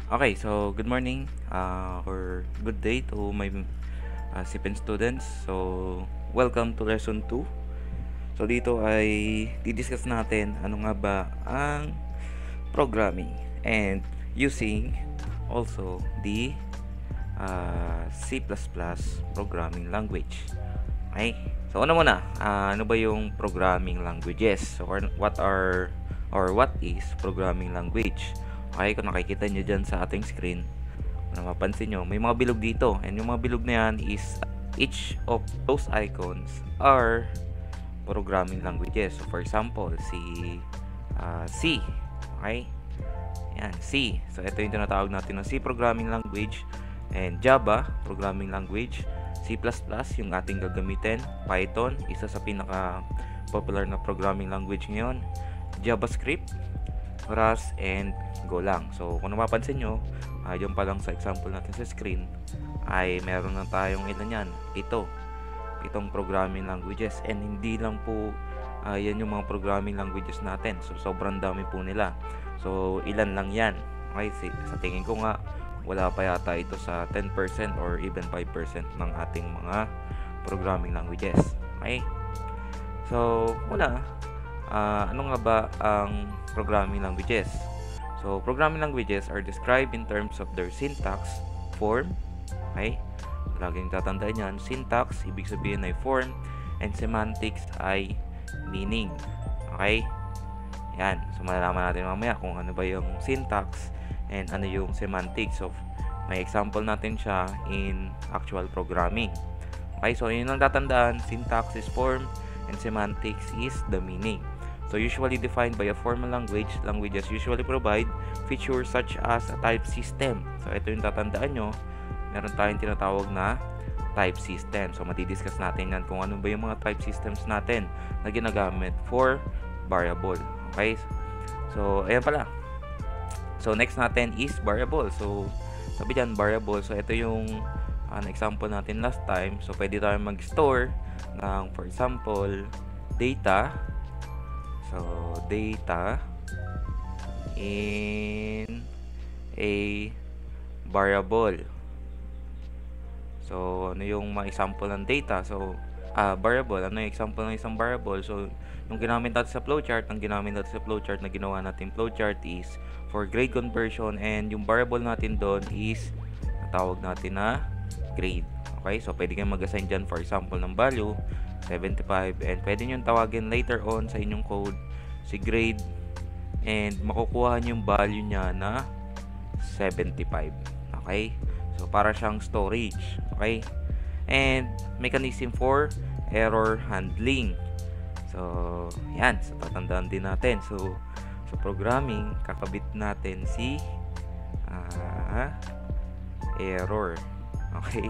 Okay, so good morning or good day to my SIPN students. So, welcome to lesson 2. So, dito ay didiscuss natin ano nga ba ang programming and using also the C++ programming language. Okay? So, ano muna? Ano ba yung programming languages? So, what is programming language? Okay, kung nakikita nyo dyan sa ating screen, kung mapansin nyo, may mga bilog dito. And yung mga bilog na yan is each of those icons are programming languages. So, for example, C. Okay? Yan, C. So, ito yung tinatawag natin na C programming language. And Java programming language. C++ yung ating gagamitin. Python, isa sa pinaka popular na programming language ngayon. JavaScript, Rust, and Golang. So, kung napapansin nyo, yung pa lang sa example natin sa screen, ay meron na tayong ilan yan? Itong programming languages. And hindi lang po yan yung mga programming languages natin. So, sobrang dami po nila. So, ilan lang yan. Okay, sa tingin ko nga, wala pa yata ito sa 10% or even 5% ng ating mga programming languages. Okay? So, una, ano nga ba ang programming languages? So, programming languages are described in terms of their syntax, form, okay? Laging tatandaan yan, syntax, ibig sabihin ay form, and semantics ay meaning. Okay? Yan. So, malalaman natin mamaya kung ano ba yung syntax and ano yung semantics. So, may example natin siya in actual programming. Okay? So, yun ang tatandaan, syntax is form, and semantics is the meaning. So, usually defined by a formal language, languages usually provide features such as a type system. So, ito yung tatandaan nyo. Meron tayong tinatawag na type system. So, matidiscuss natin yan kung ano ba yung mga type systems natin na ginagamit for variable. Okay? So, ayan pala. So, next natin is variable. So, sabi dyan, variable. So, ito yung example natin last time. So, pwede tayo mag-store ng, for example, data. So, data in a variable. So, ano yung mga example ng data? So, variable. Ano yung example ng isang variable? So, yung ginamit natin sa flowchart, ang ginamit natin sa flowchart na ginawa natin flowchart is for grade conversion, and yung variable natin doon is natawag natin na grade. Okay? So, pwede kayong mag-assign dyan, for example, ng value, 75, and pwede nyo tawagin later on sa inyong code si grade, and makukuha nyo yung value nya na 75. Okay? So, para siyang storage. Okay? And mechanism for error handling. So, yan. So, tatandaan din natin. So, sa programming, kakabit natin si error. Okay?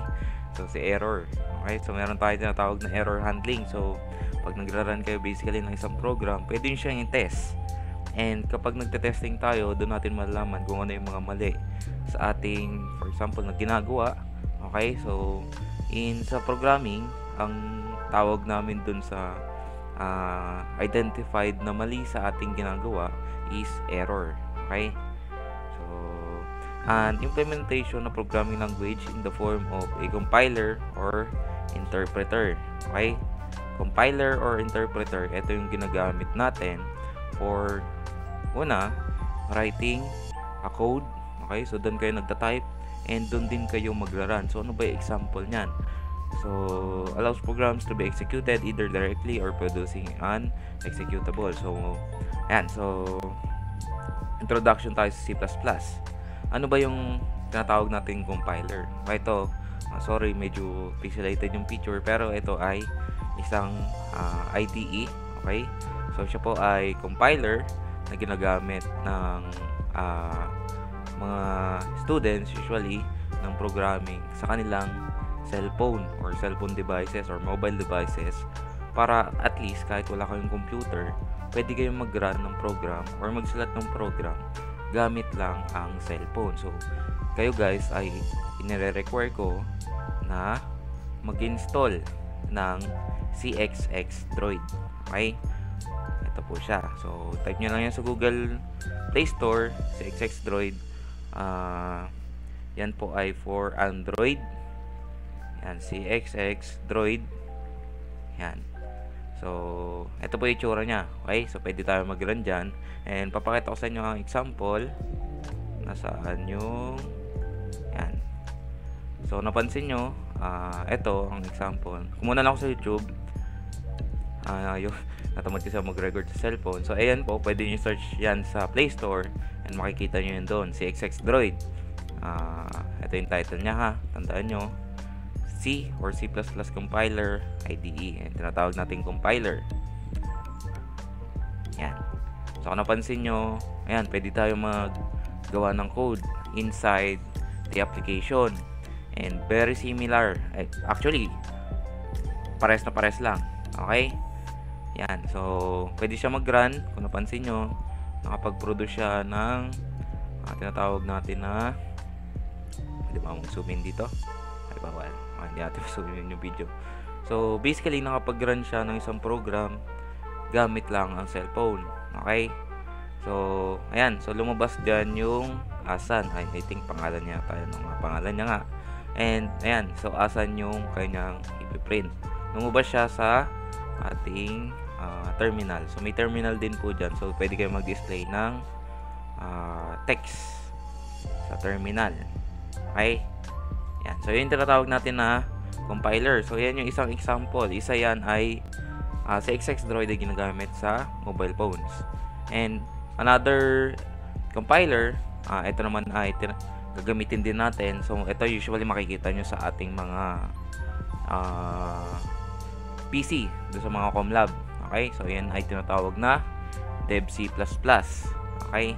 So, si error. Okay? So, meron tayo tinatawag na error handling. So, pag nagra-run kayo basically ng isang program, pwede nyo siyang i-test. And kapag nagte-testing tayo, doon natin malalaman kung ano yung mga mali sa ating, for example, na ginagawa. Okay? So, sa programming, ang tawag namin doon sa identified na mali sa ating ginagawa is error. Okay? So, an implementation of programming language in the form of a compiler or interpreter. Okay? Compiler or interpreter, ito yung ginagamit natin for una, writing a code. Okay? So, doon kayo nagta-type and doon din kayo magra-run. So, ano ba yung example niyan? So, allows programs to be executed either directly or producing an executable. So, ayan. So, introduction tayo sa C++. Ano ba yung tinatawag nating compiler? Ito, sorry, medyo pixelated yung picture, pero ito ay isang IDE. Okay? So, siya po ay compiler na ginagamit ng mga students usually ng programming sa kanilang cellphone or cellphone devices or mobile devices, para at least kahit wala kayong computer, pwede kayong mag-run ng program or magsulat ng program gamit lang ang cellphone. So, kayo guys ay inire-require ko na mag-install ng CXX Droid. Okay? Ito po siya. So, type nyo lang yan sa Google Play Store, CXX Droid. Ah, yan po ay for Android. Yan, CXX Droid. Yan. So, ito po yung itsura niya. Okay? So, pwede tayo mag-run dyan. And, papakita ko sa inyo ang example. Nasaan yung... Yan. So, napansin nyo, ito ang example. Kumuna lang ako sa YouTube. Natamad kasi mag-record sa cellphone. So, ayan po, pwede nyo search yan sa Play Store. And makikita nyo yun doon. CXX Droid. Ito yung title niya ha. Tandaan nyo. C or C++ compiler IDE. And tinatawag natin compiler. Yan. So, kung napansin nyo, ayan, pwede tayo maggawa ng code inside the application. And very similar. Actually, pares na pares lang. Okay? Yan. So, pwede siya mag-run. Kung napansin nyo, nakapag-produce siya ng tinatawag natin na hindi ba mag-zoom in dito? Ay, bawal. Hindi natin mag-zoom in yung video. So, basically, nakapag-run siya ng isang program gamit lang ang cellphone. Okay? So, ayan. So, lumabas dyan yung Asan. I think pangalan niya tayo nung pangalan niya nga. And, ayan. So, Asan yung kanyang ipiprint. Lumabas siya sa ating terminal. So, may terminal din po dyan. So, pwede kayo mag-display ng text sa terminal. Okay? Yan. So, yun yung tinatawag natin na compiler. So, yan yung isang example. Isa yan ay CXX Droid na ginagamit sa mobile phones. And, another compiler, ito naman ay gagamitin din natin. So, ito usually makikita nyo sa ating mga PC, doon sa mga Comlab. Okay? So, yan ay tinatawag na Dev C++. Okay?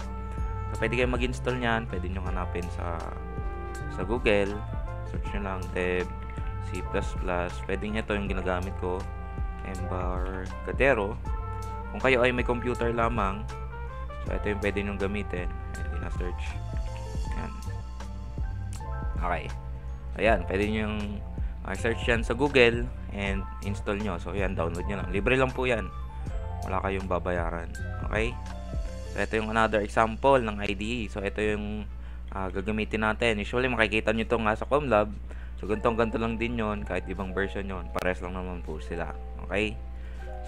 So, pwede kayo mag-install nyan. Pwede nyo hanapin sa Google. Search nyo lang Dev C++. Pwede nyo ito yung ginagamit ko. Embarcadero. Kung kayo ay may computer lamang, so, ito yung pwede nyo gamitin. Hindi na search. Yan. Okay. Ayan. Pwede nyo yung search yan sa Google and install nyo. So, yan, download nyo lang. Libre lang po yan. Wala kayong babayaran. Okay? So, ito yung another example ng IDE. So, ito yung gagamitin natin. Usually, makikita nyo ito nga sa Comlab. So, ganito lang din yon, kahit ibang version yon. Pares lang naman po sila. Okay?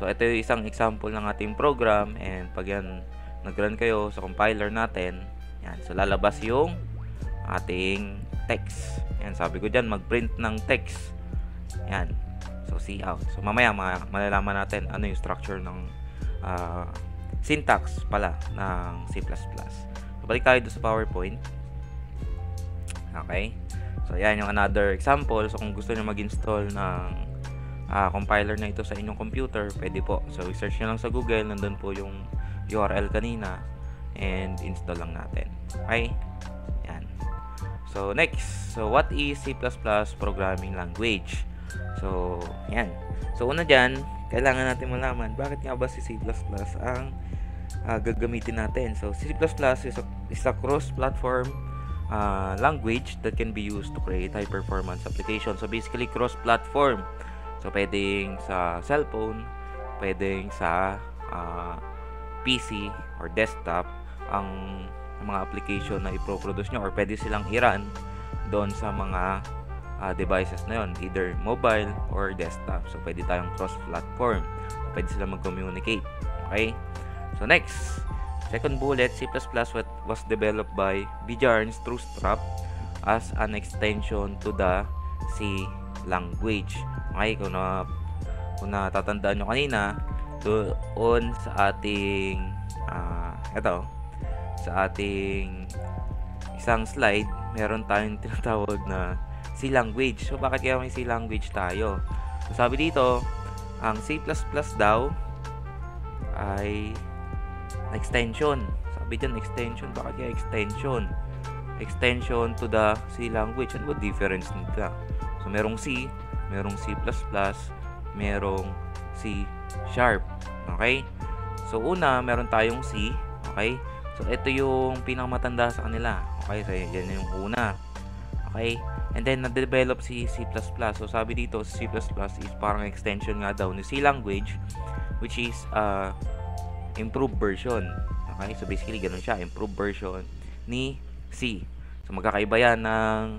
So, ito yung isang example ng ating program. And, pag yan, nag-run kayo sa compiler natin, yan. So, lalabas yung ating text. Yan, sabi ko dyan, mag-print ng text. Yan. So, cout. So, mamaya malalaman natin ano yung structure ng syntax pala ng C++. So, balik tayo doon sa PowerPoint. Okay. So, yan yung another example. So, kung gusto nyo mag-install ng compiler na ito sa inyong computer, pwede po. So, search nyo lang sa Google. Nandun po yung URL kanina. And, install lang natin. Okay. Yan. So, next. So, what is C++ programming language? So, yan. So, una dyan, kailangan natin malaman bakit nga ba si C++ ang gagamitin natin. So, C++ is a cross-platform language that can be used to create high-performance applications. So, basically, cross-platform. So, pwedeng sa cellphone, pwedeng sa PC or desktop ang mga application na ipoproduce nyo, or pwede silang i-run doon sa mga devices na yon, either mobile or desktop. So, pwede tayong cross-platform. So, pwede silang mag-communicate. Okay? So, next. Second bullet, C++ was developed by Bjarne Stroustrup as an extension to the C language. Okay? Kung natatandaan nyo kanina, doon sa ating sa ating isang slide, meron tayong tinatawag na C language. So, bakit kaya may C language tayo? So, sabi dito, ang C++ daw ay extension. Sabi dyan, extension. Bakit kaya extension? Extension to the C language. Ano ba difference nila? So, merong C, merong C++, merong C#. Okay? So, una, meron tayong C. Okay? So, ito yung pinakamatanda sa kanila. Okay? So, yan yung una. Okay? And then, na-develop si C++. So, sabi dito, C++ is parang extension nga daw ni C language, which is improved version. Okay? So, basically, ganun siya. Improved version ni C. So, magkakaiba yan ng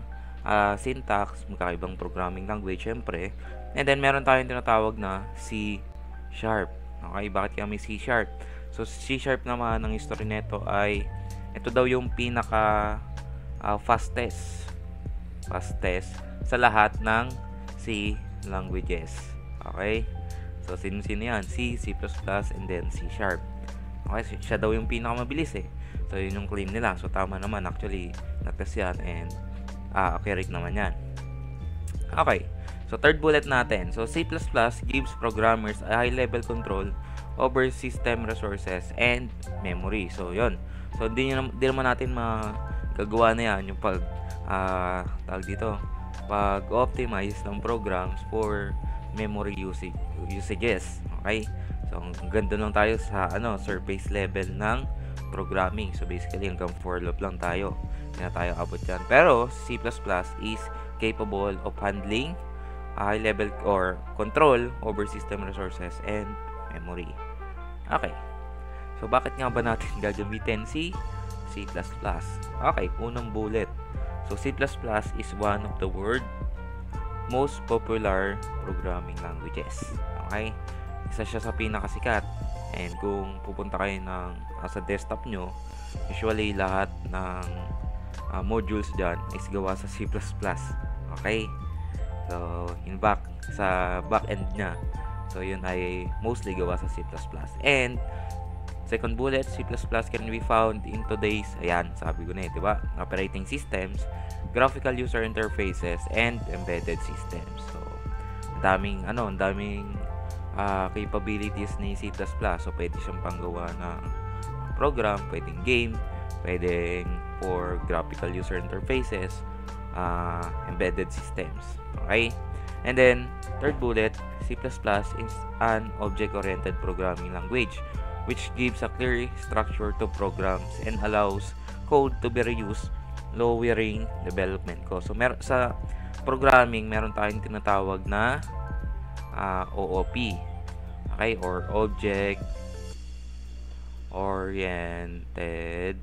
syntax, magkakaibang programming language, syempre. And then, meron tayong tinatawag na C#. Okay, bakit kaya may C#? So, C# naman, ang history nito ay, ito daw yung pinaka fastest sa lahat ng C languages. Okay? So, sino-sino yan? C, C++, and then C#. Okay, siya daw yung pinakamabilis eh. So, yun yung claim nila. So, tama naman. Actually, natest yan and accurate naman yan. Okay. So, third bullet natin. So, C++ gives programmers a high-level control over system resources and memory. So, yun. So, di naman natin magagawa na yan yung tawag dito, pag-optimize ng programs for memory usages. Okay? So, ganda lang tayo sa surface level ng programming. So, basically, hanggang for loop lang tayo. Hindi na tayo abot dyan. Pero, C++ is capable of handling high level or control over system resources and memory. Okay. So, bakit nga ba natin gagamitin C++? Okay, unang bullet. So, C++ is one of the world's most popular programming languages. Okay? Isa siya sa pinakasikat. And kung pupunta kayo sa desktop nyo, usually lahat ng modules dyan is gawa sa C++. Okay? So, sa back-end niya. So, yun ay mostly gawa sa C++. And, second bullet, C++ can be found in today's, ayan, sabi ko na eh, diba? Operating systems, graphical user interfaces, and embedded systems. So, ang daming capabilities ni C++. So, pwede siyang panggawa ng program, pwedeng game, pwedeng for graphical user interfaces, embedded systems. Okay? And then, third bullet, C++ is an object-oriented programming language which gives a clear structure to programs and allows code to be reused, lowering development cost. So, sa programming, meron tayong tinatawag na OOP. Okay? Or Object-Oriented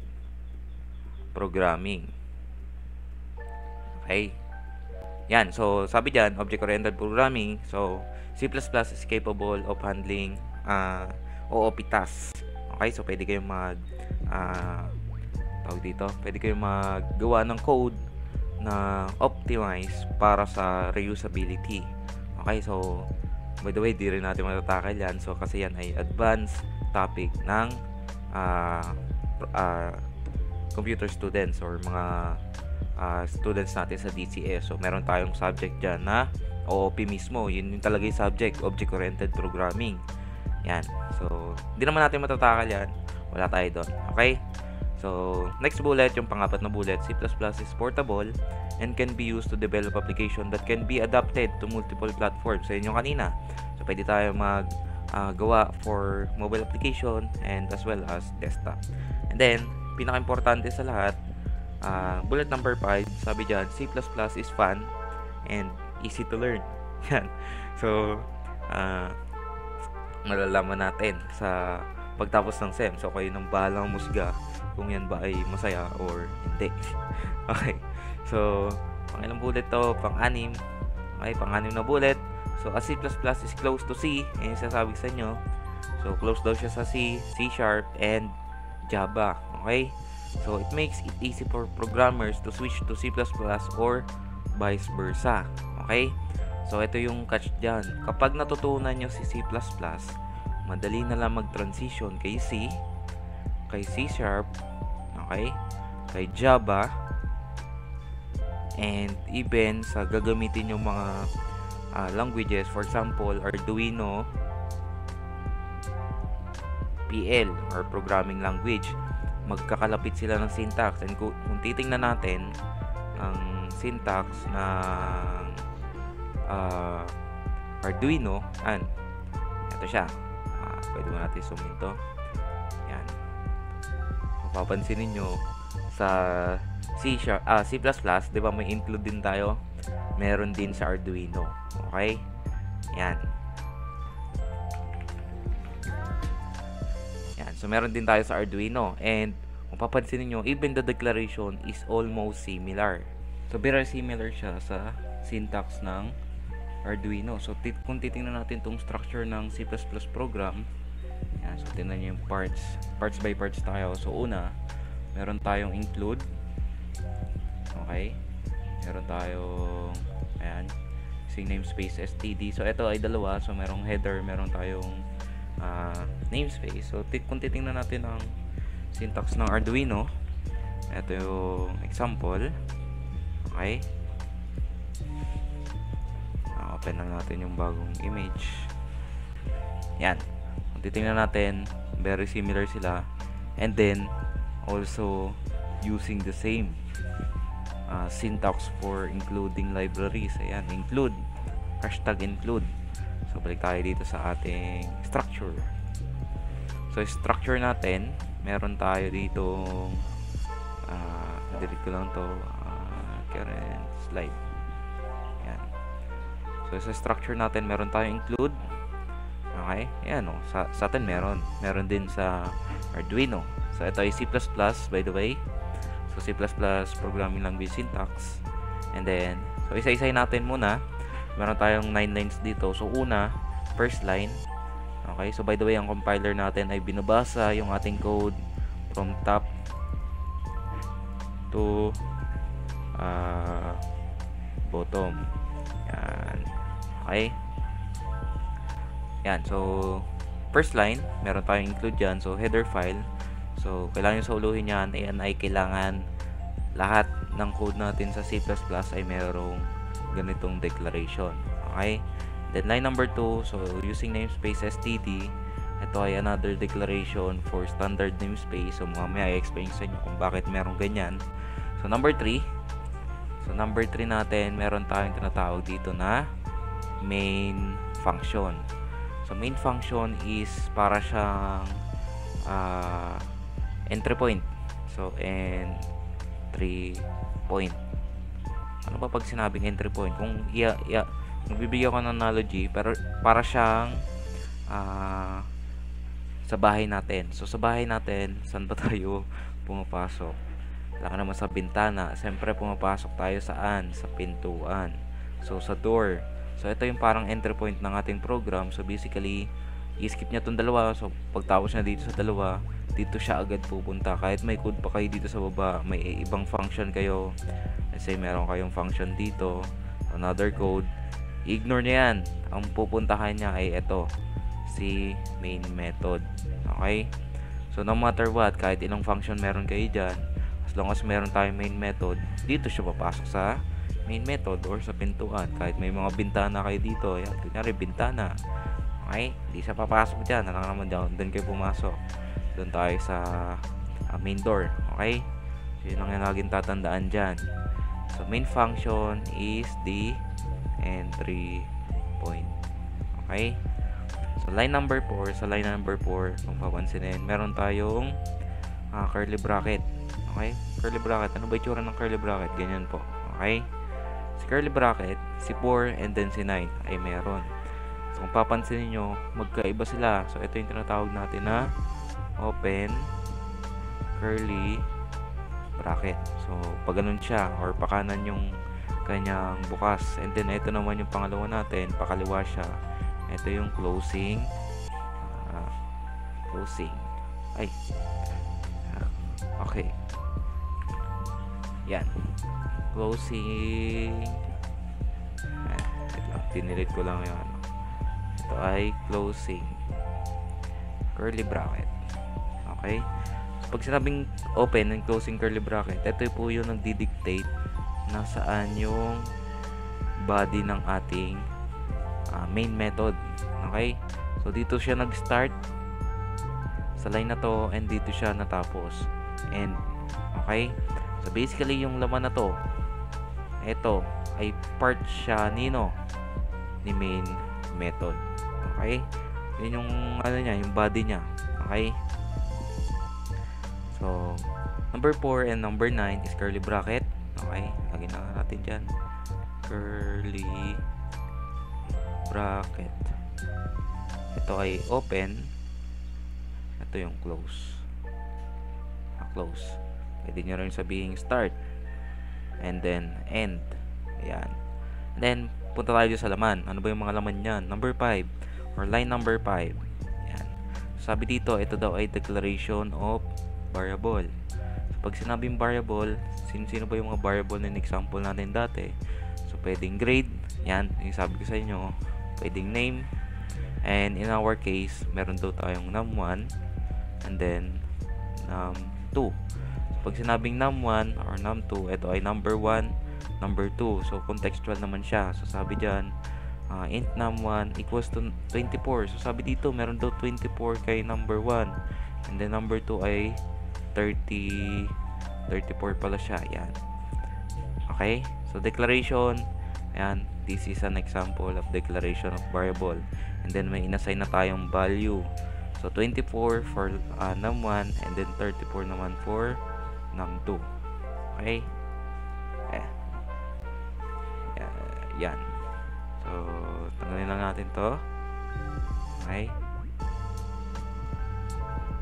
Programming. Okay? Yan. So, sabi dyan, Object-Oriented Programming. So, C++ is capable of handling OOP tasks. Okay? So, pwede kayong pwede kayong maggawa ng code na optimize para sa reusability. Okay? So, by the way, di rin natin matatakal yan. So, kasi yan ay advanced topic ng computer students or mga students natin sa DCS. So, meron tayong subject dyan na OOP mismo. Yun yung talaga yung subject, Object-Oriented Programming. Yan. So, hindi naman natin matatakal yan. Wala tayo doon. Okay? So, next bullet, yung pangapat na bullet, C++ is portable and can be used to develop application that can be adapted to multiple platforms. So, yun yung kanina. So, pwede tayo gawa for mobile application and as well as desktop. And then, pinaka-importante sa lahat, bullet number 5, sabi dyan, C++ is fun and easy to learn. Yan. So, malalaman natin sa pagtapos ng SEM. So, kayo nang bahalang musga kung yan ba ay masaya or hindi. Okay. So, pang ilang bullet to? Pang-anim. Okay, pang-anim na bullet. So, as C++ is close to C, yung sasabi sa inyo. So, close daw siya sa C, C#, and Java. Okay? So, it makes it easy for programmers to switch to C++ or vice versa. Okay? So, ito yung catch dyan. Kapag natutunan nyo si C++, madali na lang mag-transition kay C, kay C#, okay? Kay Java, and even sa gagamitin yung mga languages, for example, Arduino, PL, or programming language. Magkakalapit sila ng syntax. And kung titingnan natin ang syntax ng Arduino, ito siya. Pwede mo natin zoom ito. Yan. Mapapansin ninyo sa C++, di ba may include din tayo? Meron din sa Arduino. Okay? Yan. Yan. So, meron din tayo sa Arduino. And kung papansinin nyo, even the declaration is almost similar. So, very similar siya sa syntax ng Arduino. So, kung titingnan natin itong structure ng C++ program, yan, so tingnan nyo yung parts by parts tayo. So, una, meron tayong include. Okay? Meron tayong, ayan, using namespace std. So, ito ay dalawa. So, merong header, meron tayong namespace. So, kung titingnan natin ang syntax ng Arduino, ito yung example. Okay? Open lang natin yung bagong image. Yan. Kung titingnan natin, very similar sila. And then, also using the same syntax for including libraries. Ayan, include. Hashtag include. So, balik tayo dito sa ating structure. So, structure natin, meron tayo dito, delete ko lang to, current slide. Yan. So, sa structure natin, meron tayong include. Okay? Ayan, oh. Sa atin meron. Meron din sa Arduino. So, ito ay C++, by the way. So, C++ programming language syntax. And then, so, isa-isay natin muna. Meron tayong 9 lines dito. So, una, first line. Okay? So, by the way, ang compiler natin ay binabasa yung ating code from top to bottom. Yan. Okay? Yan. So, first line, meron tayong include dyan. So, header file. So, kailangan yung sauluhin yan. Ayan ay kailangan lahat ng code natin sa C++ ay merong ganitong declaration. Okay? Then, line number 2. So, using namespace std. Ito ay another declaration for standard namespace. So, mamaya i-explain sa inyo kung bakit merong ganyan. So, number 3. So, number 3 natin, meron tayong tinatawag dito na main function. So, main function is para siyang entry point. So, entry point. Ano ba pag sinabing entry point? Kung magbibigyan ko ng analogy, pero para siyang sa bahay natin. So, sa bahay natin, saan ba tayo pumapasok? Wala ka naman sa bintana. Siyempre, pumapasok tayo saan? Sa pintuan. So, sa door. So, ito yung parang entry point ng ating program. So, basically, i-skip niya itong dalawa. So, pagtapos niya dito sa dalawa, dito siya agad pupunta. Kahit may code pa kayo dito sa baba, may ibang function kayo. Let's say, meron kayong function dito, another code, ignore niya yan. Ang pupuntahan niya ay ito, si main method. Okay? So, no matter what, kahit ilang function meron kayo dyan, as long as meron tayong main method, dito siya papasok sa main method or sa pintuan. Kahit may mga bintana kayo dito, yan, kunyari bintana. Okay? Hindi siya papasok dyan. Alam naman dyan, doon kayo pumasok. Doon tayo sa main door. Okay? So, yun lang yung laging tatandaan dyan. So, main function is the entry point. Okay? So, line number 4. Sa line number 4, kung papansinin, meron tayong curly bracket. Okay? Curly bracket. Ano ba itsura ng curly bracket? Ganyan po. Okay? Si curly bracket, si 4 and then si 9 ay meron. So, kung papansinin nyo, magkaiba sila. So, ito yung tinatawag natin na open curly bracket. So, pag ganun siya, or pakanan yung kanyang bukas. And then, ito naman yung pangalawa natin, pakaliwa siya. Ito yung closing. Closing. Ay. Okay. Yan. Closing. Ayan. Tinilit ko lang yung ano. Ito ay closing curly bracket. Okay? So, pag sinabing open and closing curly bracket, ito po yung nagdi-dictate na saan yung body ng ating main method. Okay? So, dito siya nag-start sa line na to and dito siya natapos. And, okay? So, basically, yung laman na to, ito, ay part siya nino? Ni main method. Okay? Yun yung, ano niya, yung body niya. Okay? So, number 4 and number 9 is curly bracket. Okay? Lagyan na natin dyan. Curly bracket. Ito ay open. Ito yung close. close. Pwede nyo rin sabihin start and then end. Ayan. And then punta tayo sa laman. Ano ba yung mga laman niyan? Number 5 or line number 5. Ayan. Sabi dito, ito daw ay declaration of variable. So pag sinabing variable, sino ba yung mga variable na example natin dati? So pwedeng grade, yan, yung sabi ko sa inyo, pwedeng name, and in our case, meron daw tayong num1 and then num2. So pag sinabing num1 or num2, ito ay number 1, number 2. So contextual naman siya. So sabi diyan, int num1 equals to 24. So sabi dito, meron daw 24 kay number 1. And then number 2 ay 34 pala siya. Yan. Okay? So declaration, ayan, this is an example of declaration of variable. And then may inassign na tayong value. So 24 for num1 and then 34 naman for num2. Okay? Yan. So, tanggalin lang natin to. Okay.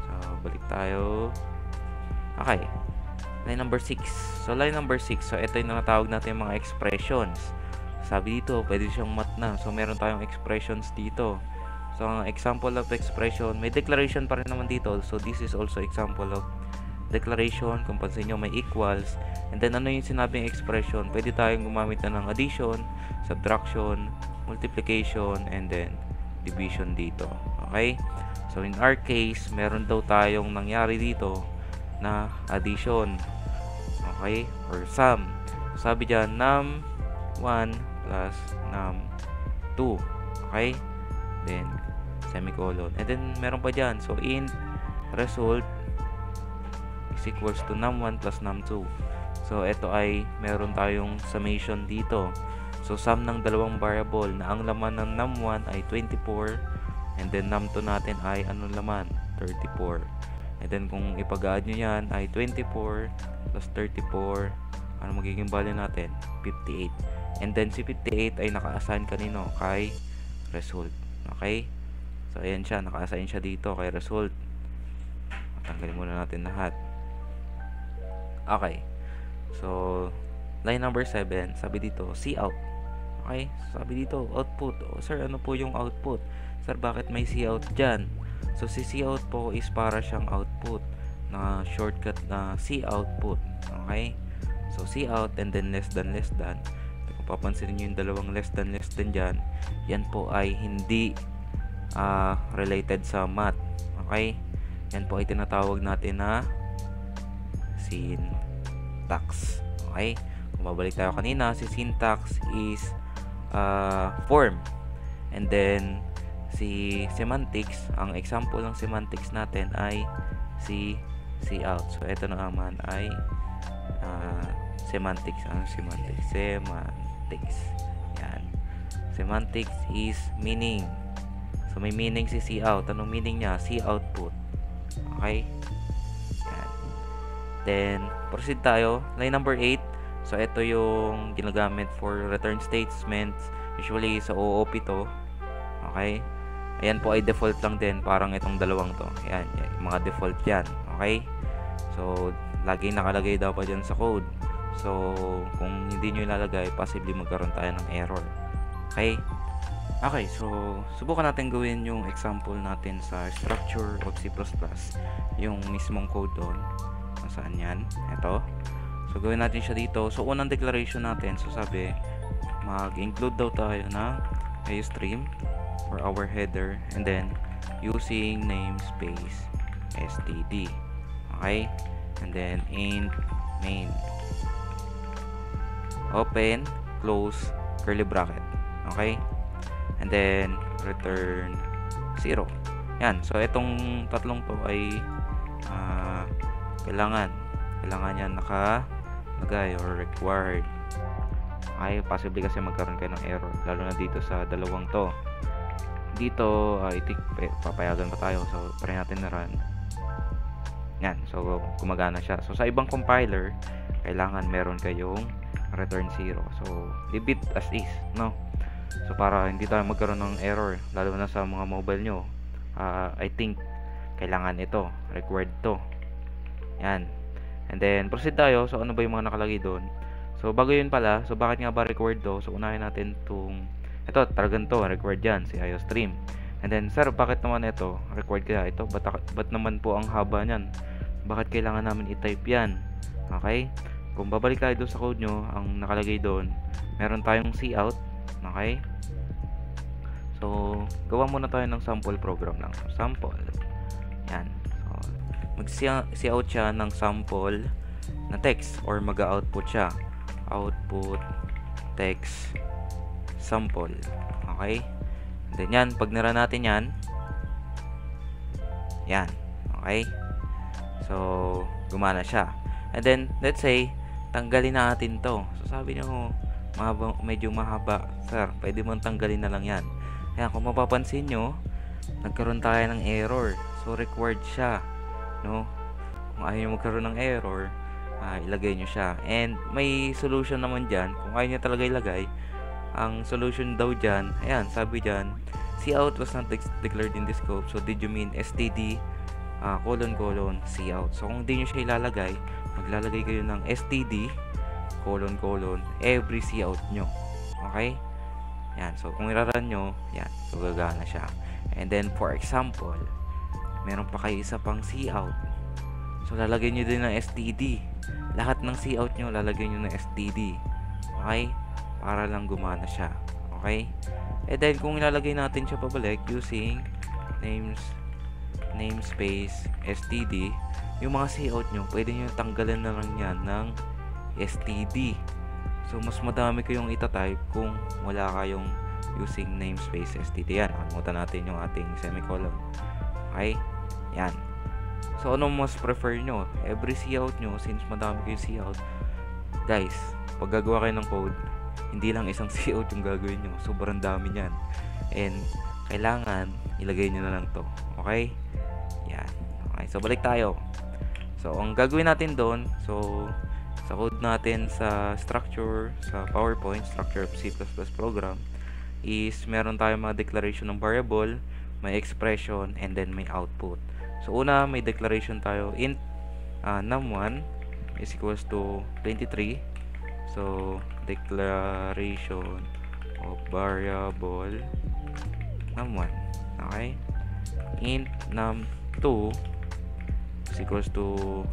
So, balik tayo. Okay. Line number 6. So, line number 6. So, ito yung natawag natin yung mga expressions. Sabi dito, pwede siyang mat na. So, meron tayong expressions dito. So, ang example of expression, may declaration pa rin naman dito. So, this is also example of declaration. Kung pansin nyo, may equals. And then, ano yung sinabing expression? Pwede tayong gumamit na ng addition, subtraction, multiplication, and then division dito. Okay? So, in our case, meron daw tayong nangyari dito na addition. Okay? Or sum. So, sabi dyan, num1 plus num2. Okay? Then, semicolon. And then, meron pa dyan. So, int result is equals to num1 plus num2. So, ito ay meron tayong summation dito. So, sum ng dalawang variable na ang laman ng num1 ay 24 and then num2 natin ay anong laman? 34. And then, kung ipag-add nyo yan ay 24 plus 34. Ano magiging value natin? 58. And then, si 58 ay naka-assign kanino? Kay result. Okay? So, ayan siya. Naka-assign siya dito kay result. Tanggalin muna natin lahat. Okay. So, line number 7, sabi dito, cout. Okay? Sabi dito, output. O, sir, ano po yung output? Sir, bakit may cout dyan? So, si cout po is para siyang output na shortcut na coutput. Okay? So, cout and then less than. Kung papansinin nyo yung dalawang less than dyan, yan po ay hindi related sa math. Okay? Yan po ay tinatawag natin na syntax. Okay? Kung babalik tayo kanina, si syntax is form. And then, si semantics, ang example ng semantics natin ay si cout. So, ito naman ay semantics. Ano semantics? Semantics. Yan. Semantics is meaning. So, may meaning si cout. Anong meaning niya? output. Okay? Yan. Then, proceed tayo. Line number 8. So, ito yung ginagamit for return statements. Usually, sa OOP to. Okay? Ayan po ay default lang din. Parang itong dalawang to. Ayan. Mga default yan. Okay? So, lagi nakalagay dapat dyan sa code. So, kung hindi nyo ilalagay, possibly magkaroon tayo ng error. Okay? Okay, so subukan natin gawin yung example natin sa structure of C++. Yung mismong code doon. Nasaan yan? Ito. So, gawin natin siya dito. So, unang declaration natin. So, sabi, mag-include daw tayo na stream for our header and then using namespace std. Okay? And then int main. Open, close, curly bracket. Okay? And then return 0. Yan. So, itong tatlong to ay kailangan yan nakalagay or required. Okay? Possibly kasi magkaroon kayo ng error. Lalo na dito sa dalawang to. Dito, papayagan pa tayo. So, try natin na run. Yan. So, gumagana siya. So, sa ibang compiler, kailangan meron kayong return 0. So, leave it as is, no? So, para hindi tayo magkaroon ng error, lalo na sa mga mobile nyo, I think, kailangan ito. Required to. Yan. And then, proceed tayo. So, ano ba yung mga nakalagay doon? So, bago yun pala, so bakit nga ba required to? So, unahin natin itong, ito, talagang to, required yan, si IOStream. And then, sir, bakit naman ito? Required kaya ito? Ba't naman po ang haba niyan? Bakit kailangan namin i-type yan? Okay? Kung babalik tayo doon sa code nyo, ang nakalagay doon, meron tayong cout. Okay? So, gawa muna tayo ng sample program lang. So, sample. Yan. So, mag-cout siya ng sample na text or mag-output siya. Output text sample. Okay? Then yan, pag nira natin yan. Yan. Okay? So, gumana siya. And then, let's say, tanggalin natin to. So, sabi nyo, medyo mahaba. Sir, pwede mong tanggalin na lang yan. Ayan, kung mapapansin nyo, nagkaroon tayo ng error. So, required siya. No? Kung ayaw nyo magkaroon ng error, ilagay nyo siya. And, may solution naman dyan. Kung ayaw nyo talaga ilagay, ang solution daw dyan, ayan, sabi dyan, cout was not declared in the scope. So, did you mean std, ::cout. So, kung di nyo siya ilalagay, maglalagay kayo ng std, : every cout nyo. Okay? Yan. So, kung iraran nyo, yan. So, gagana siya. And then, for example, meron pa kayo isa pang cout. So, lalagay nyo din ng std. Lahat ng cout nyo, lalagay nyo ng std. Okay? Para lang gumana siya. Okay? And then, kung ilalagay natin siya pabalik using namespace std, yung mga cout nyo, pwede nyo tanggalan na lang yan ng std. So, mas madami kayong itatype kung wala kayong using namespace std. Yan, nakalimutan natin yung ating semicolon. Okay? Yan. So, ano mas prefer nyo? Every cout nyo, since madami kayong cout, guys, pag gagawa kayo ng code, hindi lang isang cout yung gagawin nyo. Sobrang dami nyan. And, kailangan, ilagay nyo na lang to. Okay? Yan. Okay, so balik tayo. So, ang gagawin natin doon, so, sa code natin sa structure, sa PowerPoint, structure of C++ program, is meron tayong mga declaration ng variable, may expression, and then may output. So, una, may declaration tayo, int num1 is equals to 23. So, declaration of variable num1. Okay? Int num2 is equals to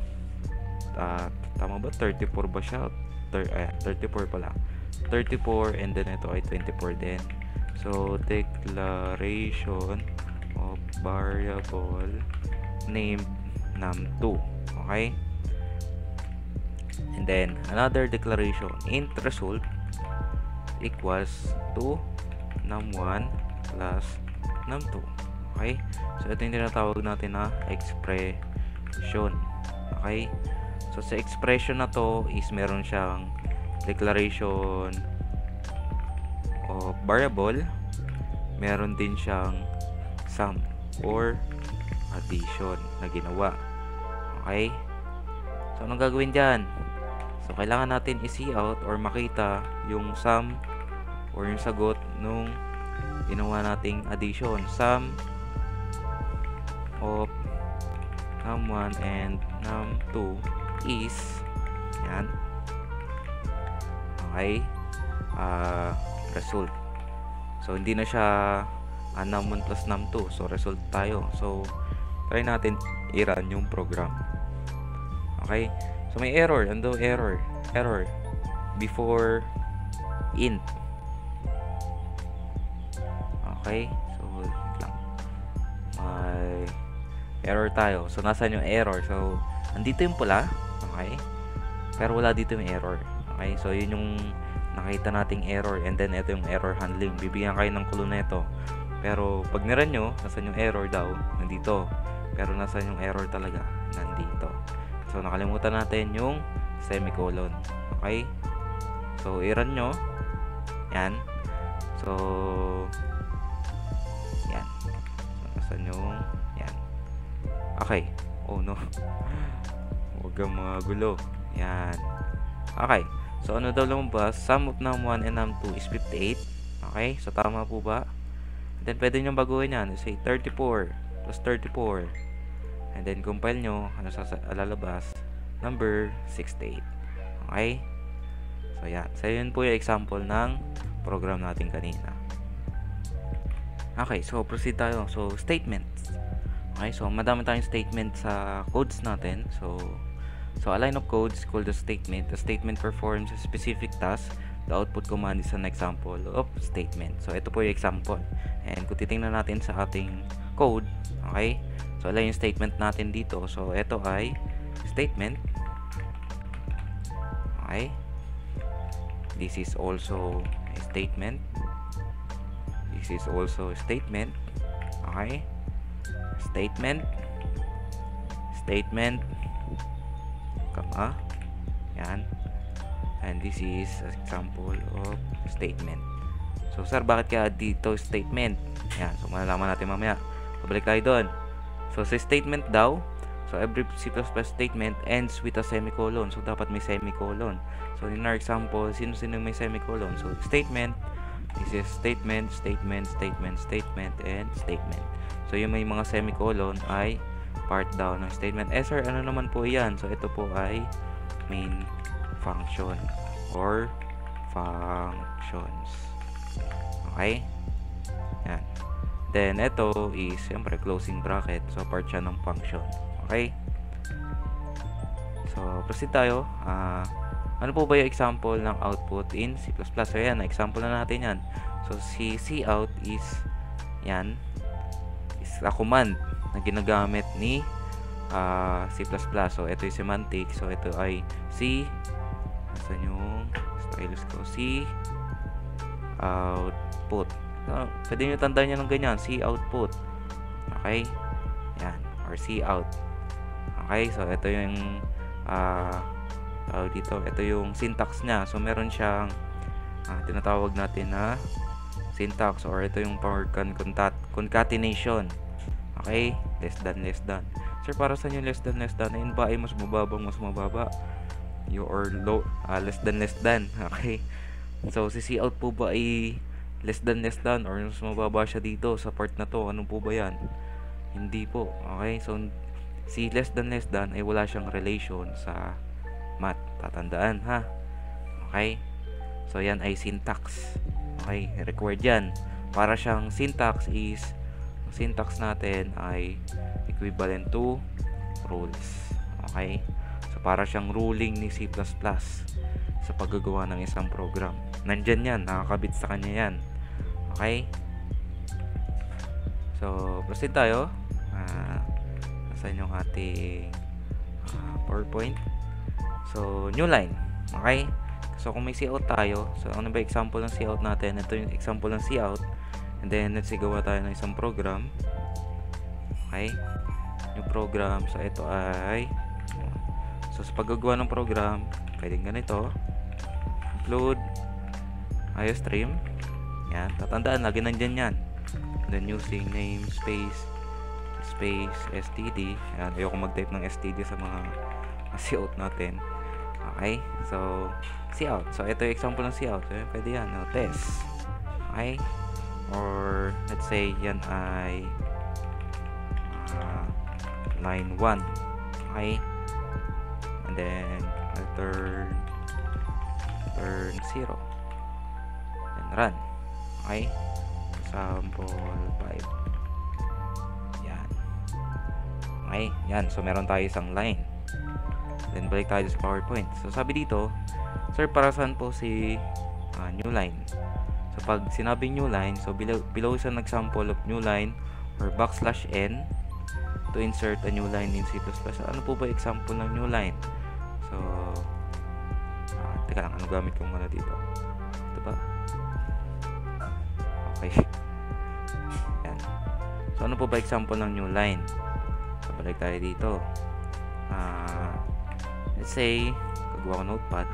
tama ba? 34 ba siya? 34 pala. 34 and then ito ay 24 din. So, declaration of variable named num2. Okay? And then, another declaration, int result equals to num1 plus num2. Okay? So, ito yung tinatawag natin na expression. Okay? So, sa expression na to is meron siyang declaration of variable, meron din siyang sum or addition na ginawa. Okay? So, anong gagawin dyan? So, kailangan natin i-cout or makita yung sum or yung sagot nung ginawa nating addition. Sum of num1 and num2 is yan. Okay? Result. So, hindi na siya num1 plus num2. So, result tayo. So, try natin i-run yung program. Okay? So, may error. Ando error. Error. Before int. Okay? So, lang. May error tayo. So, nasaan yung error? So, andito yung pula. Okay? Pero wala dito yung error. Okay? So, yun yung nakita nating error. And then, ito yung error handling. Bibigyan kayo ng clue na ito. Pero, pag niran nyo, nasaan yung error daw? Nandito. Pero, nasaan yung error talaga? Nandito. So, nakalimutan natin yung semicolon. Okay? So, i-run nyo. Yan. So, yan. So, nasaan yung yan. Okay. Oh, no. Huwag kang mga gulo. Yan. Okay. So, ano daw lumabas? Sum of num1 and num2 is 58. Okay? So, tama po ba? And then, pwede nyo baguhin yan. Say, 34 plus 34. And then, compile nyo. Ano lalabas? number 68. Okay? So, yan. So, yun po yung example ng program natin kanina. Okay, so proceed tayo. So, statements. Okay, so madami tayong statement sa codes natin. So a line of code is called a statement. A statement performs a specific task. The output command is an example of statement. So, ito po yung example. And kung titingnan natin sa ating code, okay, so alam yung statement natin dito. So, ito ay statement. Okay. This is also a statement. This is also a statement. Okay. Statement. Statement. Comma. Yan. And this is an example of statement. So, sir, bakit kaya dito statement? Yan. So, malalaman natin mamaya. Pabalik tayo doon. So, sa statement daw, so every C++ statement ends with a semicolon. So, dapat may semicolon. So, in our example, sino-sino may semicolon? So, statement, this is statement, statement, statement, statement, and statement. So, yung may mga semicolon ay part daw ng statement. Sir, ano naman po yan? So, ito po ay main function or functions. Okay? Yan. Then, ito is, siyempre, closing bracket. So, part siya ng function. Okay? So, proceed tayo. Ano po ba yung example ng output in C++? So, yan. Example na natin yan. So, si cout is, yan, is a command na ginagamit ni C++. So, ito yung semantic. So, ito ay C, saan yung stylus ko? C output. So, pwede nyo tandaan nyo ng ganyan. C output. Okay? Yan. Or C out. Okay? So, ito yung dito. Ito yung syntax niya. So, meron siyang tinatawag natin na syntax, or ito yung power concatenation. Okay? Less than. Sir, para saan yung less than? Ayun ba ay mas mababa? Or low, less than. Okay? So, si cout po ba ay less than or mas mababa siya dito sa part na to? Ano po ba yan? Hindi po. Okay? So, si less than ay wala siyang relation sa math. Tatandaan, ha? Okay? So, yan ay syntax. Okay? Required yan. Para siyang syntax natin ay equivalent to rules. Okay? So, para siyang ruling ni C++ sa paggagawa ng isang program. Nandyan yan. Nakakabit sa kanya yan. Okay? So, proceed tayo. Nasaan yung ating PowerPoint? So, new line. Okay? So, kung may cout tayo, so, ano ba example ng cout natin? Ito yung example ng cout. And then, let's say, gawa tayo ng isang program. Okay? Yung program. So, ito ay so, sa paggagawa ng program, pwedeng ganito. Include IOStream. Yan. Tatandaan, lagi nandyan yan. And then, using namespace std. Yan. Ayoko mag-type ng std sa mga cout natin. Okay? So, cout. So, ito yung example ng cout. So, pwede yan. Now, test. Okay? Or, let's say, yan ay line 1. Okay? And then, I'll turn 0. Then, run. Okay? Sample 5. Yan. Okay? Yan. So, meron tayo isang line. Then, balik tayo sa PowerPoint. So, sabi dito, sir, para saan po si new line? So, pag sinabi new line, so, below is an example of new line or \n to insert a new line in C++. So, ano po ba example ng new line? So, teka lang, ano gamit kong ano dito? Ito ba? Okay. Yan. So, ano po ba example ng new line? So, balik tayo dito. Let's say, gagawa ko notepad.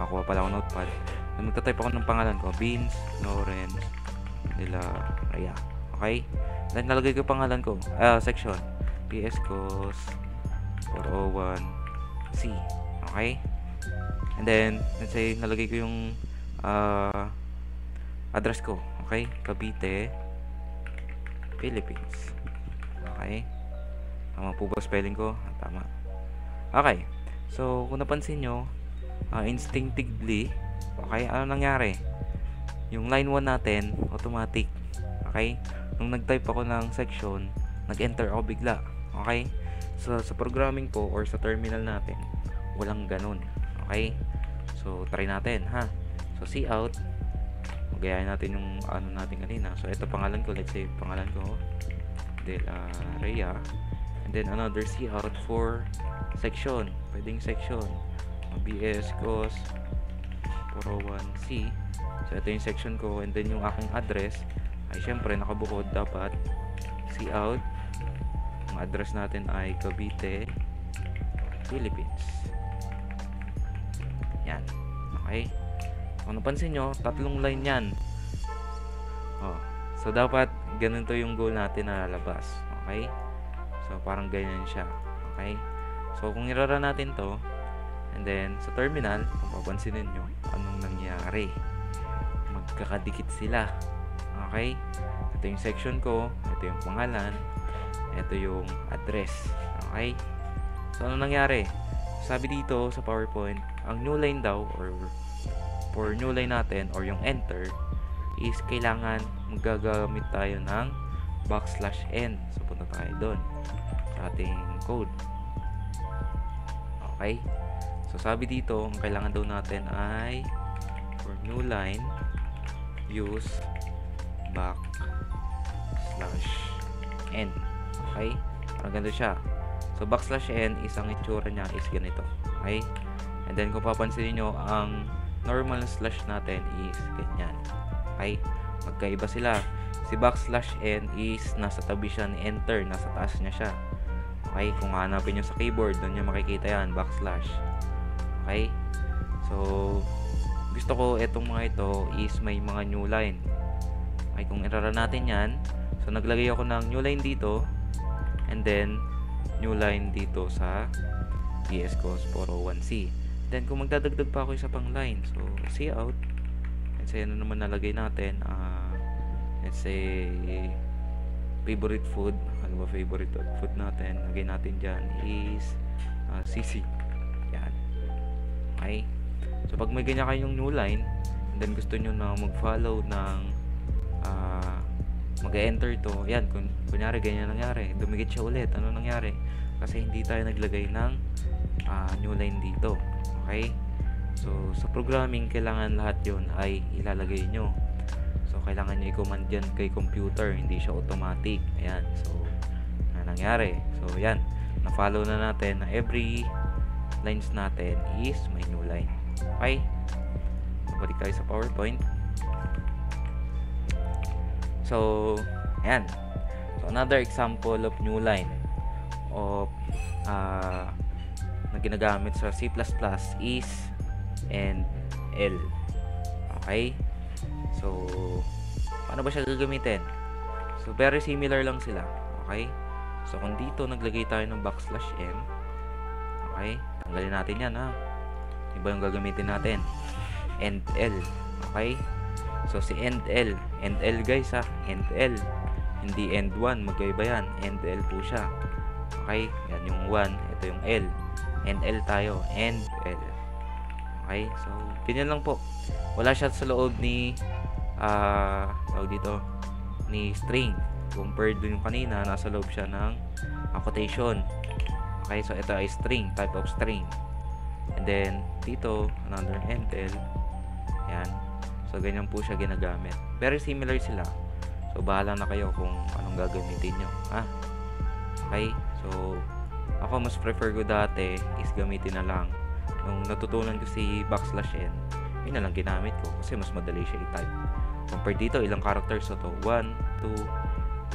Kakuha pala ako notepad. Magta-type ako ng pangalan ko. Beans, Lawrence, Nila, Raya. Okay? Then, nalagay ko pangalan ko. Section. PS Cos 401C. Okay? And then, let's say, nalagay ko yung address ko. Okay? Cavite, Philippines. Okay? Tama po ba spelling ko? Tama. Okay. So, kung napansin nyo, instinctively, okay, ano nangyari? Yung line 1 natin, automatic. Okay? Nung nag-type ako ng section, nag-enter ako bigla. Okay? So, sa programming po or sa terminal natin, walang ganun. Okay? So, try natin, ha? So, cout. Magayahin natin yung ano natin kanina. So, ito pangalan ko. Let's say, pangalan ko, Del Rhea. And then, another cout for section. Pwedeng section. BS cos 401C. So, ito yung section ko. And then, yung aking address ay syempre nakabukod. Dapat cout. Ang address natin ay Cavite, Philippines. Yan. Okay? Kung napansin nyo, tatlong line yan. So, dapat ganito yung goal natin na lalabas. Okay? So, parang ganyan siya. Okay? So, kung irara natin to, and then, sa terminal, kung papansinin nyo, anong nangyari? Magkakadikit sila. Okay? Ito yung section ko, ito yung pangalan, ito yung address. Okay? So, ano nangyari? Sabi dito sa PowerPoint, ang new line daw, or for new line natin, or yung enter, is kailangan magagamit tayo ng \n. So, punta tayo doon sa ating code. Okay? So, sabi dito, ang kailangan daw natin ay for new line, use \n. Okay? Parang ganito siya. So, \n is ang itsura niya is ganito. Okay? And then, kung papansinin nyo, ang normal slash natin is ganyan. Okay? Magkaiba sila. Si \n is nasa tabi siya ni enter. Nasa taas niya siya. Okay? Kung hanapin nyo sa keyboard, doon nyo makikita yan. \. Okay? So, gusto ko itong mga ito is may mga new line. Okay? Kung irara natin yan, so naglagay ako ng new line dito. And then, new line dito sa BS cos 401C. Then, kung magdadagdag pa ako isa pang line, so, cout. Let's say, ano naman nalagay natin? Let's say, favorite food. Ano ba favorite food natin? Lagay natin dyan is CC. Yan. Okay? So, pag may ganyan kayong new line, and then gusto nyo na mag-follow ng mag-enter to, yan, kunyari ganyan nangyari, dumikit siya ulit, ano nangyari? Kasi hindi tayo naglagay ng new line dito. Okay? So, sa programming, kailangan lahat yon ay ilalagay nyo. So, kailangan nyo i-command yan kay computer, hindi siya automatic. Ayan. So, ano nangyari? So, yan. Na-follow na natin na every lines natin is may new line. Okay? Balik tayo sa PowerPoint. So, ayan. So, another example of new line of na ginagamit sa C++ is and L. Okay? So, paano ba siya gagamitin? So, very similar lang sila. Okay? So, kung dito naglagay tayo ng \n, okay? Tanggalin natin yan, ha? Iba yung gagamitin natin. And L. Okay? So, si and L guys, ha? And L. Hindi end 1. Magkaiba yan. And L po siya. Okay? Yan yung 1. Ito yung L. And L tayo. And L. Okay? So, ganyan lang po. Wala siya sa loob ni tawag dito, ni string. Compared dun yung kanina, nasa loob siya ng quotation. Okay? So, ito ay string. Type of string. And then, dito, another and L. Yan. So, ganyan po siya ginagamit. Very similar sila. So, bahala na kayo kung anong gagamitin nyo. Okay? So, ako mas prefer ko dati is gamitin na lang. Nung natutunan ko si \n, yun na lang ginamit ko kasi mas madali siya i-type. Compare dito, ilang characters so to? 1, 2,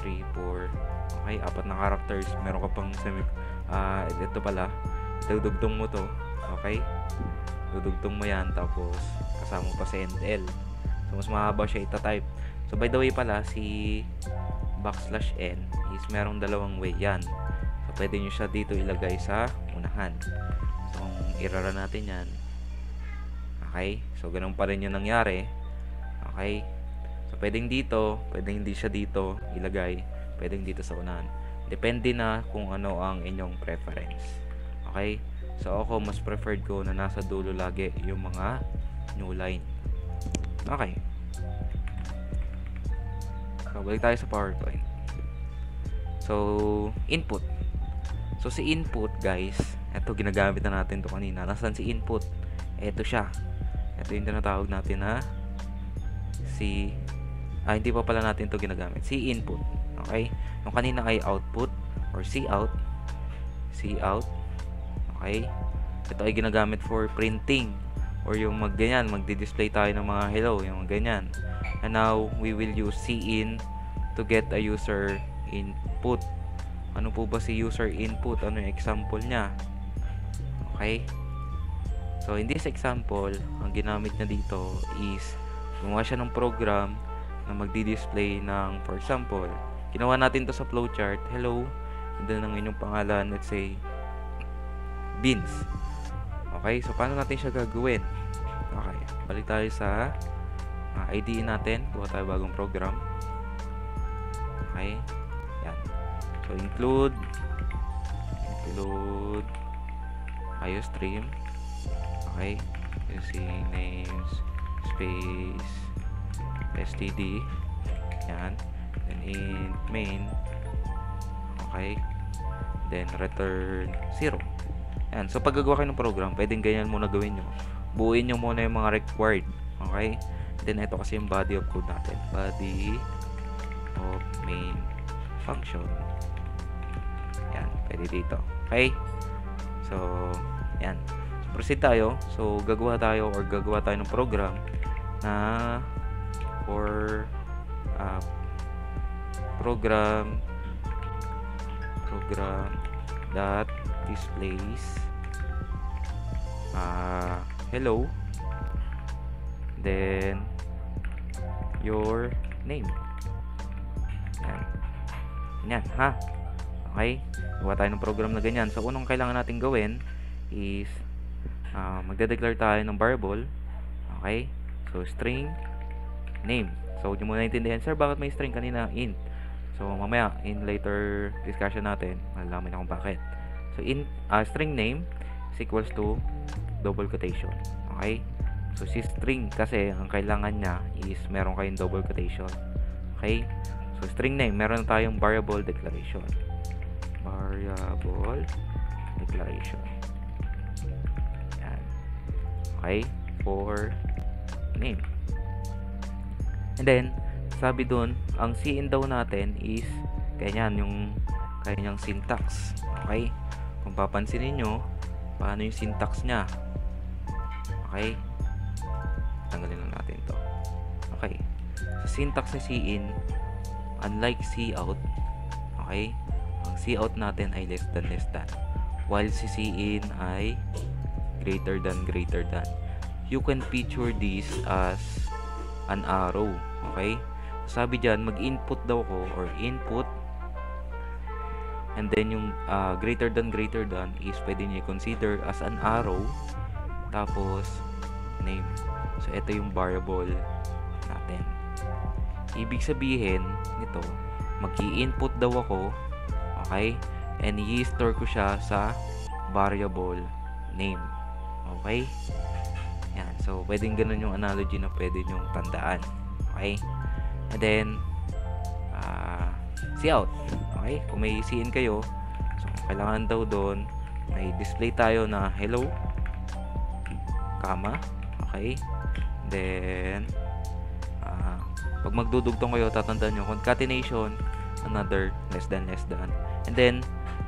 3, 4. Okay, 4 na characters. Meron ka pang ito pala. Dudugtong mo to. Okay? Dudugtong mo yan tapos kasama pa si NL. So, mas mahaba siya ita-type. So, by the way pala, si \n is merong dalawang way yan. So, pwede nyo siya dito ilagay sa unahan. So, kung irara natin yan. Okay? So, ganun pa rin yung nangyari. Okay? So, pwedeng dito, pwedeng hindi siya dito ilagay. Pwedeng dito sa unahan. Depende na kung ano ang inyong preference. Okay? So ako mas preferred ko na nasa dulo lagi yung mga new line. Okay. So balik tayo sa PowerPoint. So input. So si input guys, eto ginagamit na natin to kanina. Nasaan si input? Eto siya. Ito yung tinatawag natin na hindi pa pala natin to ginagamit. Si input. Okay? Yung kanina ay output or cout. Cout. Okay? Ito ay ginagamit for printing or yung magdi-display tayo ng mga hello, yung ganyan. And now, we will use cin to get a user input. Ano po ba si user input? Ano yung example niya? Okay? So, in this example, ang ginamit niya dito is gumawa siya ng program na magdi-display ng, for example, ginawa natin to sa flowchart. Hello, and then ang inyong pangalan, let's say, beans. Okay, so paano natin siya gagawin? Okay, balik tayo sa IDE natin. Kuha tayo bagong program. Okay, yan. So, include iostream. Okay, using names space std. Yan. Then in main. Okay, then return 0. Yan. So, pag gagawa kayo ng program, pwedeng ganyan muna gawin nyo. Buuin nyo muna yung mga required. Okay? Then, ito kasi yung body of code natin. Body of main function. Yan. Pwede dito. Okay? So, yan. So, proceed tayo. So, gagawa tayo ng program na for program that displays hello, then your name. Yan ha. Okay, gawa tayo ng program na ganyan. So unang kailangan natin gawin is magde-declare tayo ng variable. Okay, so string name. So hindi mo naintindihan, sir, bakit may string kanina int? So mamaya in later discussion natin malalaman na kung bakit. So in string name is equals to double quotation. Okay? So si string kasi ang kailangan niya is meron kayong double quotation. Okay? So string name, meron tayong variable declaration. Yan. Okay? For name. And then sabi dun, ang cin daw natin is ganyan yung kanyang syntax. Okay? Kung papansinin nyo, paano yung syntax nya. Okay? Tanggalin lang natin to. Okay. Sa syntax ni cin, unlike cout, okay, ang cout natin ay less than. While si cin ay greater than. You can feature this as an arrow. Okay? Sabi dyan, mag-input daw ko or input, and then yung greater than is pwede nyo i-consider as an arrow, tapos name. So ito yung variable natin. Ibig sabihin nito, mag-i-input daw ako, okay, and i-store ko siya sa variable name. Okay? Yan. So pwedeng ganun yung analogy na pwede nyong tandaan. Okay? And then cout. Okay? Kung may cin kayo, so kailangan daw doon may display tayo na hello, comma. Okay? Then pag magdudugtong kayo, tatandaan nyo concatenation, another less than. And then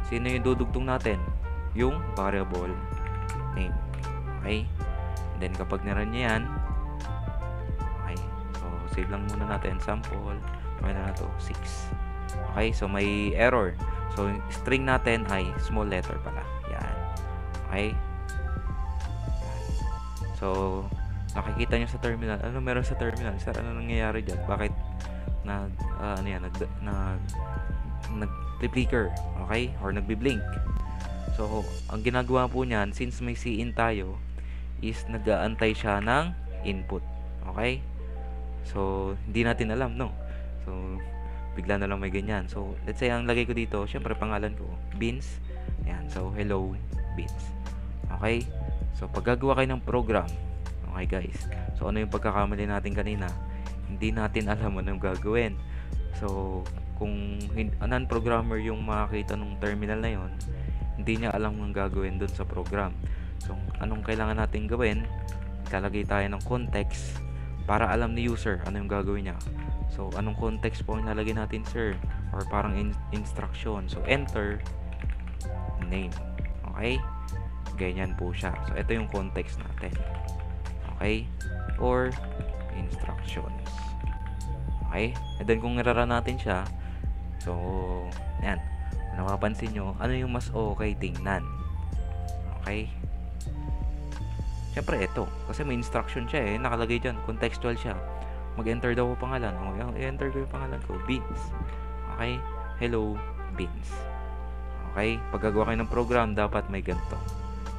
sino yung dudugtong natin? Yung variable name. Okay? And then kapag naran nyo yan, okay, so save lang muna natin sample. May na to 6. Okay, so may error. So string natin ay small letter pala. Yan. Okay? So nakikita nyo sa terminal. Ano meron sa terminal? Sir, ano nangyayari dyan? Bakit nag-flicker? Okay? Or nagbi-blink? So ang ginagawa po niyan, since may cin tayo, is nag-aantay siya ng input. Okay? So hindi natin alam, no? So bigla na lang may ganyan. So let's say ang lagay ko dito, syempre pangalan ko Beans. Ayan. So hello Beans. Okay? So, pag gagawa kayo ng program, okay guys, so ano yung pagkakamali natin kanina? Hindi natin alam anong gagawin. So, kung non-programmer yung makakita ng terminal na yon, hindi niya alam ang gagawin dun sa program. So, anong kailangan natin gawin? Lalagay tayo ng context para alam ni user ano yung gagawin niya. So, anong context po ang lalagay natin, sir? Or parang instruction. So, enter name. Okay? Ganyan po siya. So, ito yung context natin. Okay? Or instructions. Okay? And then, kung nirara natin siya, so, yan. Kung napapansin nyo, ano yung mas okay tingnan? Okay? Siyempre, ito. Kasi may instruction siya nakalagay dyan. Contextual siya. Mag-enter daw ko pangalan. I-enter ko yung pangalan ko. Beans. Okay? Hello, Beans. Okay? Pag gagawa kayo ng program, dapat may ganito.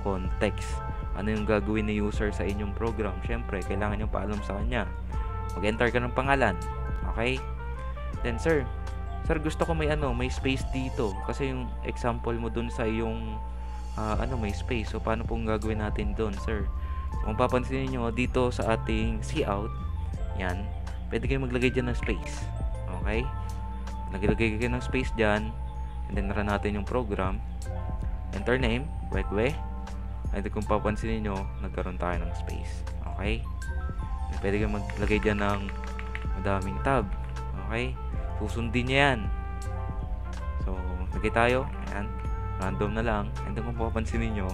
Context. Ano yung gagawin ni user sa inyong program? Siyempre, kailangan nyo paalam sa kanya. Mag-enter ka ng pangalan. Okay? Then, sir, gusto ko may space dito. Kasi yung example mo dun sa yung may space. So, paano pong gagawin natin dun, sir? So, kung papansinin nyo, dito sa ating cout, yan, pwede kayo maglagay dyan ng space. Okay? Naglagay kayo ng space dyan. And then, run natin yung program. Enter name, wekwe. And then, kung papansinin nyo, nagkaroon tayo ng space. Okay? And pwede kayo maglagay dyan ng madaming tab. Okay? Susundin nyo yan. So, lagay tayo. Ayan. Random na lang. And then, kung papansinin nyo,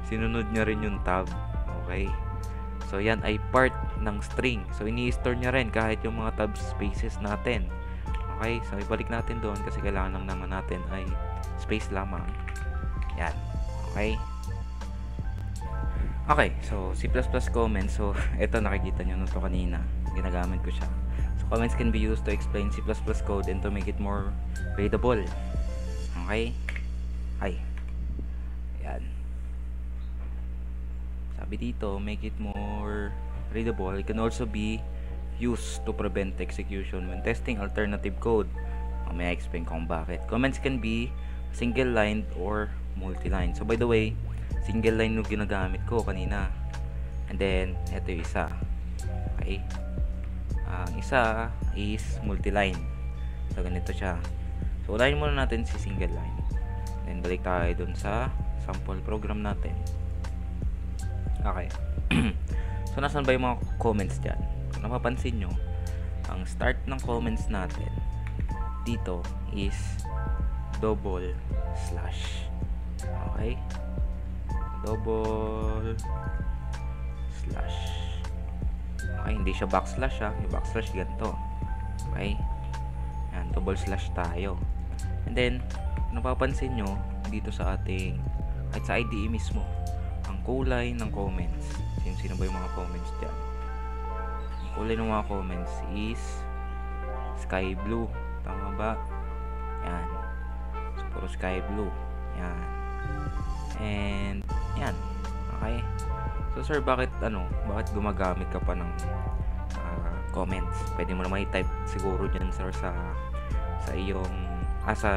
sinunod nyo rin yung tab. Okay? So, yan ay part ng string. So, ini-store nyo rin kahit yung mga tab spaces natin. Okay? So, ibalik natin doon kasi kailangan lang naman natin ay space lamang. Yan. Okay? Okay. So, C++ comments. So, ito nakikita nyo nito kanina. Ginagamit ko siya. So, comments can be used to explain C++ code and to make it more readable. Okay? Hi. Yan. Sabi dito, make it more readable. It can also be used to prevent execution when testing alternative code. May I explain kung bakit. Comments can be single line or multi-line. So, by the way, single line yung ginagamit ko kanina. And then, ito yung isa. Okay? Ang isa is multi-line. So, ganito siya. So, unahin muna natin si single line. Then, balik tayo dun sa sample program natin. Okay. So, nasan ba yung mga comments dyan? Kung napapansin nyo, ang start ng comments natin dito is double slash. Okay? Double slash. Okay, hindi siya backslash yung backslash ganito. Okay? Yan, double slash tayo. And then, kung napapansin nyo, dito sa ating, at sa IDE mismo, ang kulay ng comments. Sino ba yung mga comments dyan? Ang kulay ng mga comments is sky blue. Tama ba? Yan. So, puro sky blue. Yan. And, yan. Okay? So, sir, bakit gumagamit ka pa ng comments? Pwede mo naman i-type siguro dyan, sir, sa iyong, sa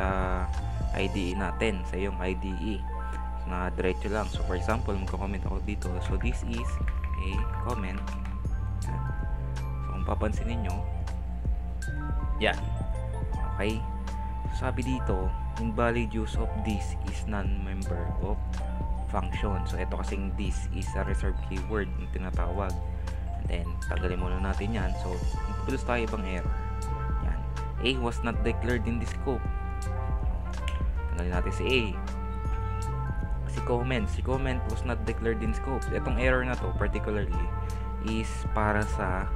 IDE natin, sa iyong IDE. So, na diretso lang. So, for example, magko-comment ako dito. So, this is a comment. Yan. So, kung papansinin nyo, yan. Okay? So, sabi dito, invalid use of this is non-member of function. So, ito kasing this is a reserved keyword na tinatawag. And then, tagalin muna natin yan. So, magpupulos tayo ibang error. Yan. A was not declared in the scope. Tagalin natin si A. Si comment was not declared in scope. Itong error na to, particularly, is para sa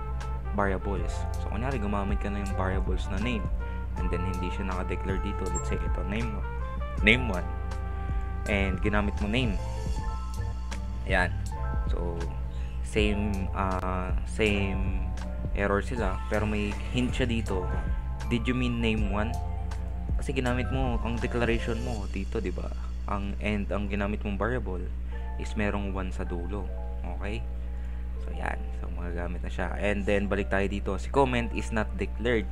variables. So, kunyari, gumamit ka na yung variables na name. And then, hindi siya naka-declare dito. Let's say, ito, name 1. And, ginamit mo name. Ayan. So, same error sila. Pero may hint siya dito. Did you mean name 1? Kasi ginamit mo, ang declaration mo dito, di ba? Ang ginamit mong variable is merong 1 sa dulo. Okay? So, yan. So, magagamit na siya. And then, balik tayo dito. Si comment is not declared.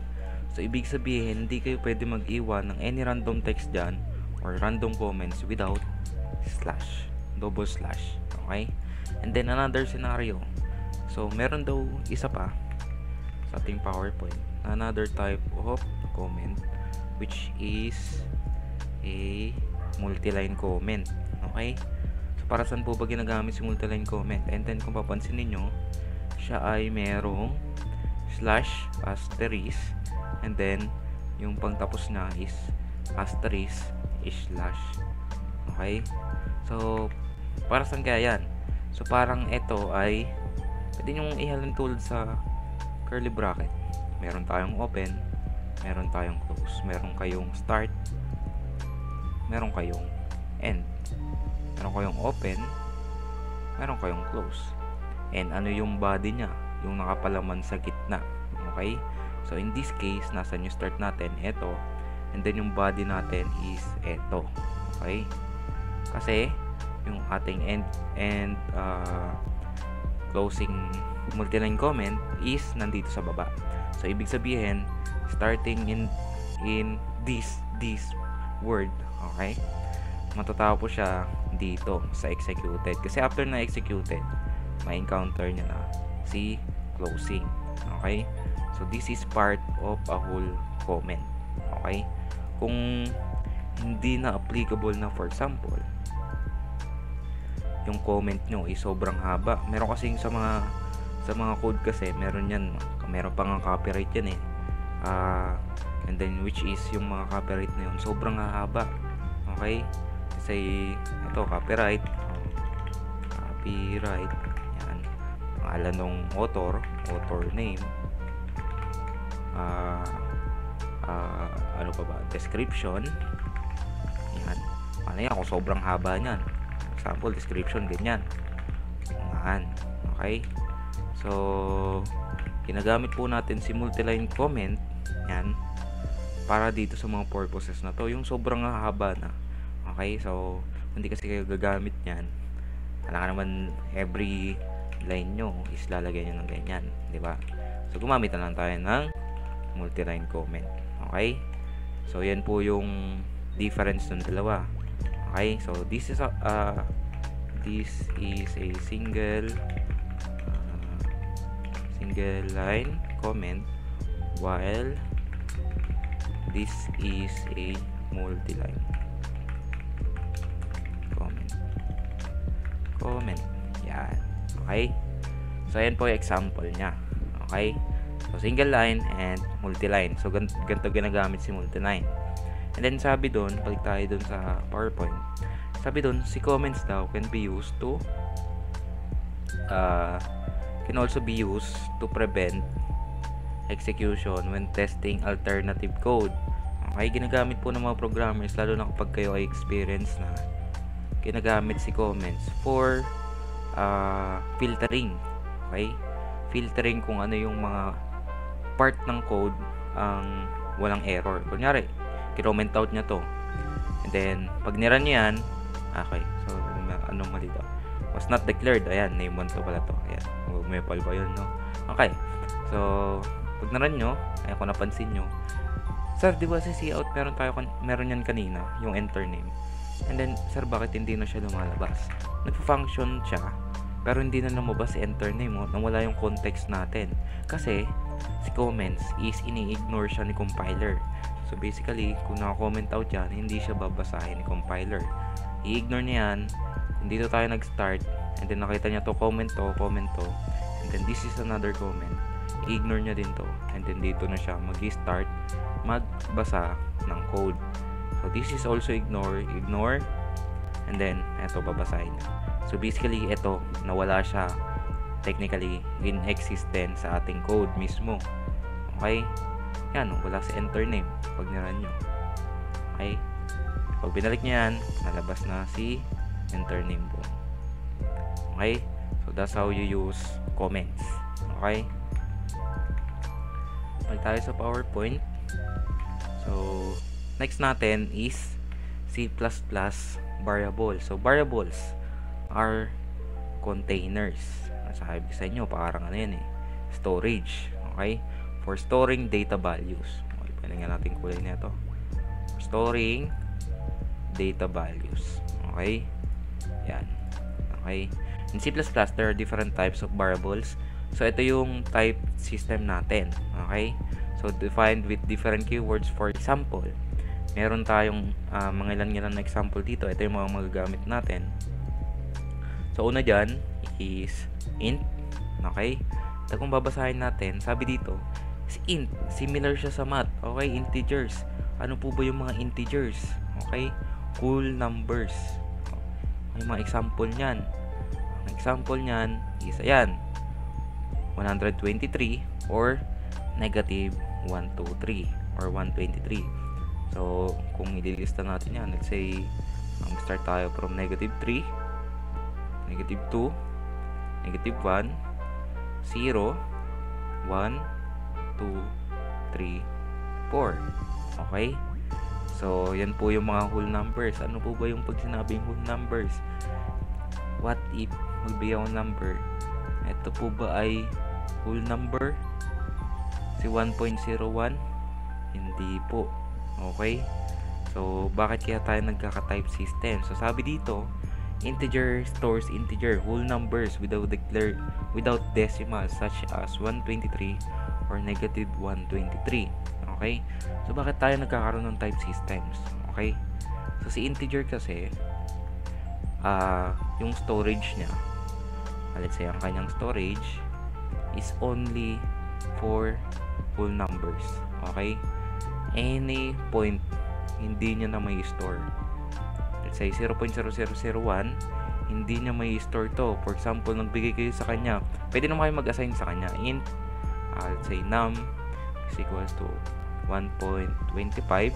So, ibig sabihin, hindi kayo pwede mag-iwan ng any random text dyan or random comments without slash. double slash. Okay? And then another scenario. So meron daw isa pa sa ating PowerPoint, another type of comment, which is a multi-line comment. Okay? So para saan po ba ginagamit si multi-line comment? And then kung papansin niyo, siya ay merong slash, asterisk, and then yung pangtapos na is asterisk, slash. Okay? So para saan kaya yan? So parang ito ay pwede nyong ihalin tulad sa curly bracket. Meron tayong open, meron tayong close, meron kayong start, meron kayong end, meron kayong open, meron kayong close. And ano yung body niya? Yung nakapalaman sa gitna. Okay? So in this case, nasa yung start natin, ito, and then yung body natin is ito. Okay? Kasi yung ating end closing multi-line comment is nandito sa baba. So ibig sabihin, starting in this word, okay, matatapos siya dito sa executed. Kasi after na executed, ma-encounter niya na si closing. Okay? So this is part of a whole comment. Okay? Kung hindi na applicable na, for example, yung comment nyo is sobrang haba. Meron kasing sa mga code kasi, meron yan, meron pang copyright yan eh. And then which is yung mga copyright na yun sobrang haba. Okay? Kasi ito copyright. Yan. Pangalan ng author name. Ano pa ba? Description. Yan. Ano yan kung sobrang haba niyan? Example, description, ganyan. Yan. Okay? So, ginagamit po natin si multi-line comment, yan, para dito sa mga purposes na to, yung sobrang haba na. Okay? So, hindi kasi kayo gagamit yan, kailangan naman every line nyo is lalagay nyo ng ganyan, di ba? So, gumamit na lang tayo ng multi-line comment. Okay? So, yan po yung difference ng dalawa. Okay? So, this is a single line comment, while this is a multi-line comment. Yan. Okay? So, ayan po yung example niya. Okay? So, single line and multi-line. So, ganito ginagamit si multi-line. And then, sabi doon, balik tayo doon sa PowerPoint. Sabi doon, si comments daw can be used to can also be used to prevent execution when testing alternative code. Okay, ginagamit po ng mga programmers, lalo na kapag kayo ay experience na, ginagamit si comments for filtering. Okay? Filtering kung ano yung mga part ng code ang walang error. Kunyari, comment out niya to. And then, pag niran niya yan, okay, so, anong mali to? Was not declared. Ayan, name 1 to pala to. Ayan, may pal ba yun, no? Okay, so, pag naran nyo, ayan, kung napansin nyo, sir, di ba sa cout meron yan kanina, yung enter name. And then, sir, bakit hindi na siya lumalabas? Nagpa-function siya, pero hindi na lumabas si enter name, nang wala yung context natin. Kasi, si comments is ini-ignore siya ni compiler. So, basically, kung naka-comment out yan, hindi siya babasahin ni compiler. I-ignore niya yan. Kung dito tayo nag-start, and then nakita niya to, comment to, and then this is another comment. I-ignore niya din to. And then dito na siya mag-start, magbasa ng code. So, this is also ignore, and then, eto, babasahin niya. So, basically, eto, nawala siya technically in existence sa ating code mismo. Okay? Yan, wala si enter name pag niran nyo. Okay? Pag binalik niya yan, nalabas na si enter name po. Okay? So, that's how you use comments. Okay? Balik tayo sa PowerPoint. So, next natin is C++ variable. So, variables are containers. Sabi ko sa inyo, parang ano yan eh, storage. Okay? For storing data values. Okay, pwede nga natin kulay nito. Storing data values. Okay? Yan. Okay. In C++, there are different types of variables. So, ito yung type system natin. Okay. So, defined with different keywords. For example, meron tayong mga ilan na example dito. Ito yung mga magagamit natin. So, una dyan is int. Okay. Ito kung babasahin natin, sabi dito, is int. Similar siya sa math. Okay. Integers. Ano po ba yung mga integers? Okay. Whole numbers. May mga example niyan. Ang example niyan is ayan, 123 or negative 123 or 123. So, kung ililista natin yan, let's say, start tayo from negative 3, negative 2, negative 1, 0, 1, 2, 3, 4. Okay? So, yan po yung mga whole numbers. Ano po ba yung pag sinabing whole numbers? What if magbigay ako number? Ito po ba ay whole number? Si 1.01? Hindi po. Okay? So, bakit kaya tayo nagkaka-type system? So, sabi dito, integer stores integer whole numbers without decimals such as 123 or negative 123. Okay? So, bakit tayo nagkakaroon ng type systems? Okay? So, si integer kasi, yung storage niya, let's say, ang kanyang storage is only for whole numbers. Okay? Any point, hindi niya na may store. Let's say, 0.0001, hindi niya may store to. For example, nagbigay kayo sa kanya, pwede naman kayo mag-assign sa kanya. Int, let's say, num is equals to 1.25,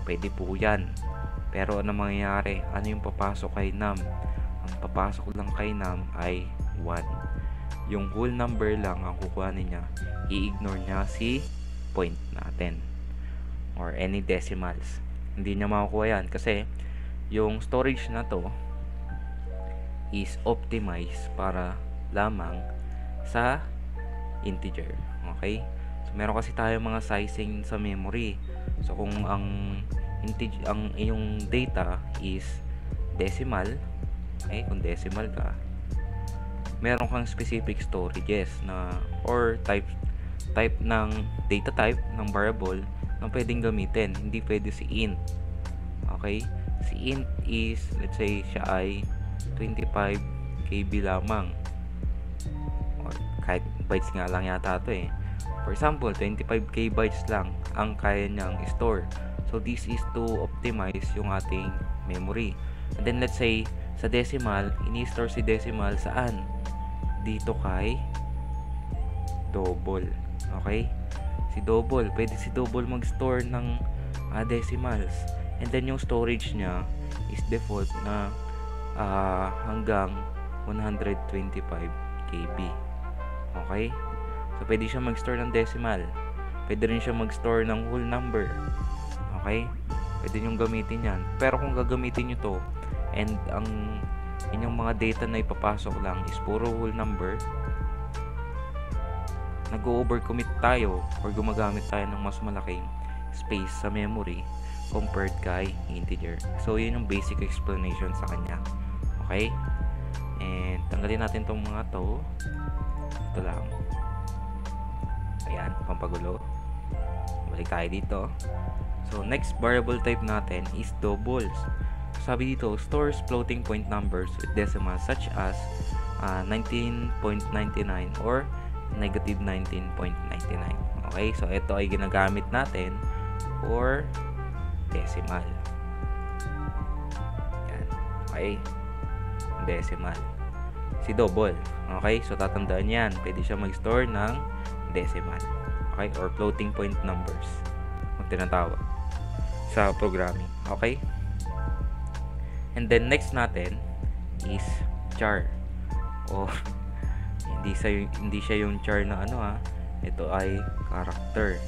pwede po yan. Pero ano mangyayari? Ano yung papasok kay num? Ang papasok lang kay num ay 1. Yung whole number lang ang kukuhanin niya. I-ignore niya si point natin or any decimals. Hindi niya makukuha yan kasi yung storage na to is optimized para lamang sa integer. Okay? So, meron kasi tayo mga sizing sa memory. So, kung ang iyong data is decimal, okay, kung decimal ka, meron kang specific storages na or type ng data type ng variable na pwedeng gamitin. Hindi pwede si int. Okay? Si int is, let's say, siya ay 25 KB lamang. Or kahit bytes nga lang yata ito eh. For example, 25 KB lang ang kaya niyang store. So, this is to optimize yung ating memory. And then, let's say, sa decimal, ini-store si decimal saan? Dito kay double. Okay? Si double. Pwede si double mag-store ng decimals. And then, yung storage niya is default na hanggang 125 KB. Okay? So, pwede siya mag-store ng decimal. Pwede rin siya mag-store ng whole number. Okay? Pwede nyo gamitin yan. Pero kung gagamitin nyo to, and ang inyong mga data na ipapasok lang is puro whole number, nag-overcommit tayo or gumagamit tayo ng mas malaking space sa memory compared kay integer. So, yun yung basic explanation sa kanya. Okay? And, tanggalin natin tong mga to. Ito lang. Ayan, pampagulo. Balik tayo dito. So, next variable type natin is doubles. Sabi dito, stores floating point numbers with decimals such as 19.99 or negative 19.99. Okay, so ito ay ginagamit natin for decimal. Yan. Okay, decimal. Si double. Okay, so tatandaan yan. Pwede siya mag-store ng decimal. Okay, or floating point numbers ang tinatawag sa programming. Okay? And then next natin is char. O hindi siya yung char na ito ay character.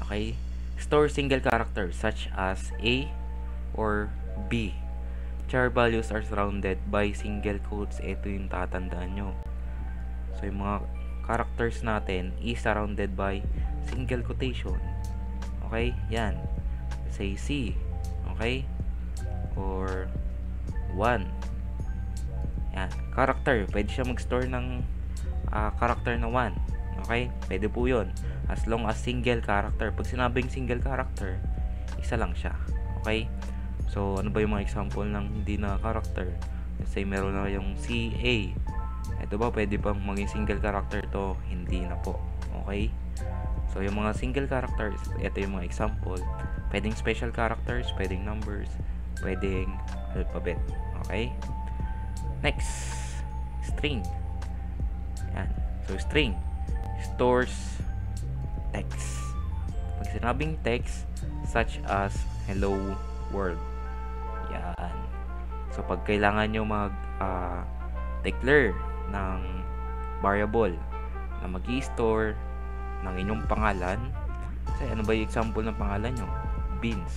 Okay? Store single character such as A or B. Char values are surrounded by single quotes. Ito yung tatandaan nyo. So yung mga characters natin is surrounded by single quotation. Okay? Yan. Say C. Okay? Or 1. Yan. Character, pwede siya mag-store ng character na 1. Okay? Pwede po yun. As long as single character. Pag sinabing single character, isa lang siya. Okay? So, ano ba yung mga example ng hindi na character? Let's say, meron na yung CA. Ito ba, pwede pang maging single character to? Hindi na po. Okay? So, yung mga single characters, ito yung mga example. Pwedeng special characters, pwedeng numbers, pwedeng alphabet. Okay? Next, string. Yan. So, string stores text. Pag sinabing text, such as hello world. Yan. So, pag kailangan nyo declare ng variable na mag-i-store ng inyong pangalan, kasi ano ba yung example ng pangalan nyo? Beans.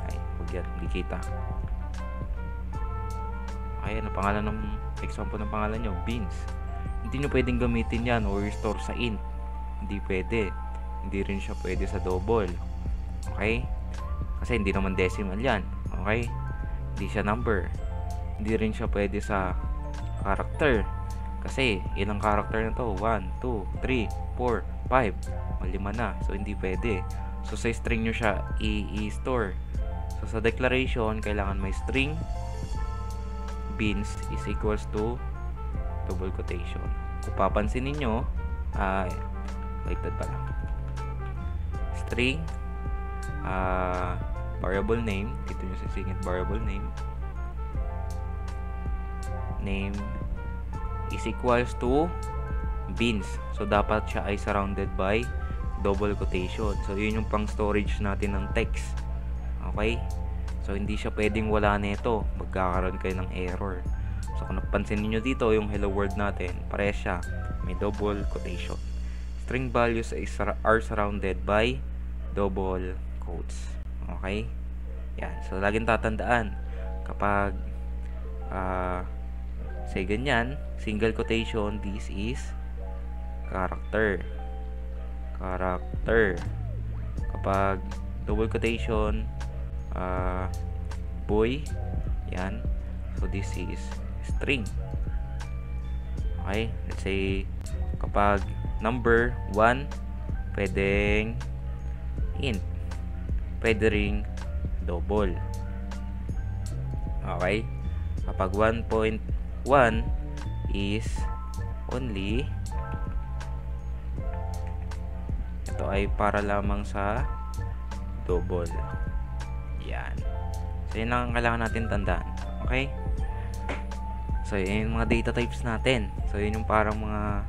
Ay, huwag yan, hindi kita. Ay, ano pangalan ng example ng pangalan nyo? Beans. Hindi nyo pwedeng gamitin yan or store sa int. Hindi pwede. Hindi rin siya pwede sa double. Okay? Kasi hindi naman decimal yan. Okay? Hindi siya number. Hindi rin siya pwede sa character. Kasi ilang character na to? 1, 2, 3, 4, 5. 5 na. So, hindi pwede. So, sa string nyo siya i-store. So, sa declaration, kailangan may string beans is equals to double quotation. Kung papansin ninyo, baliktad pala. String variable name, dito nyo sisingit variable name is equals to beans. So, dapat siya ay surrounded by double quotation. So, yun yung pang storage natin ng text. Okay? So, hindi siya pwedeng wala nito. Magkakaroon kayo ng error. So, kung napansin niyo dito, yung hello world natin, parehas siya. May double quotation. String values are surrounded by double quotes. Okay? Yan. So, laging tatandaan, kapag say ganyan, single quotation, this is character. Character. Kapag double quotation, boy, yan. So, this is string. Okay? Let's say, kapag number 1, pwedeng int. Pwede ring double. Okay? Kapag 1.1 is only, ito ay para lamang sa double. Yan. So, yun lang ang kailangan natin tandaan. Okay? So, yun yung mga data types natin. So, yun yung parang mga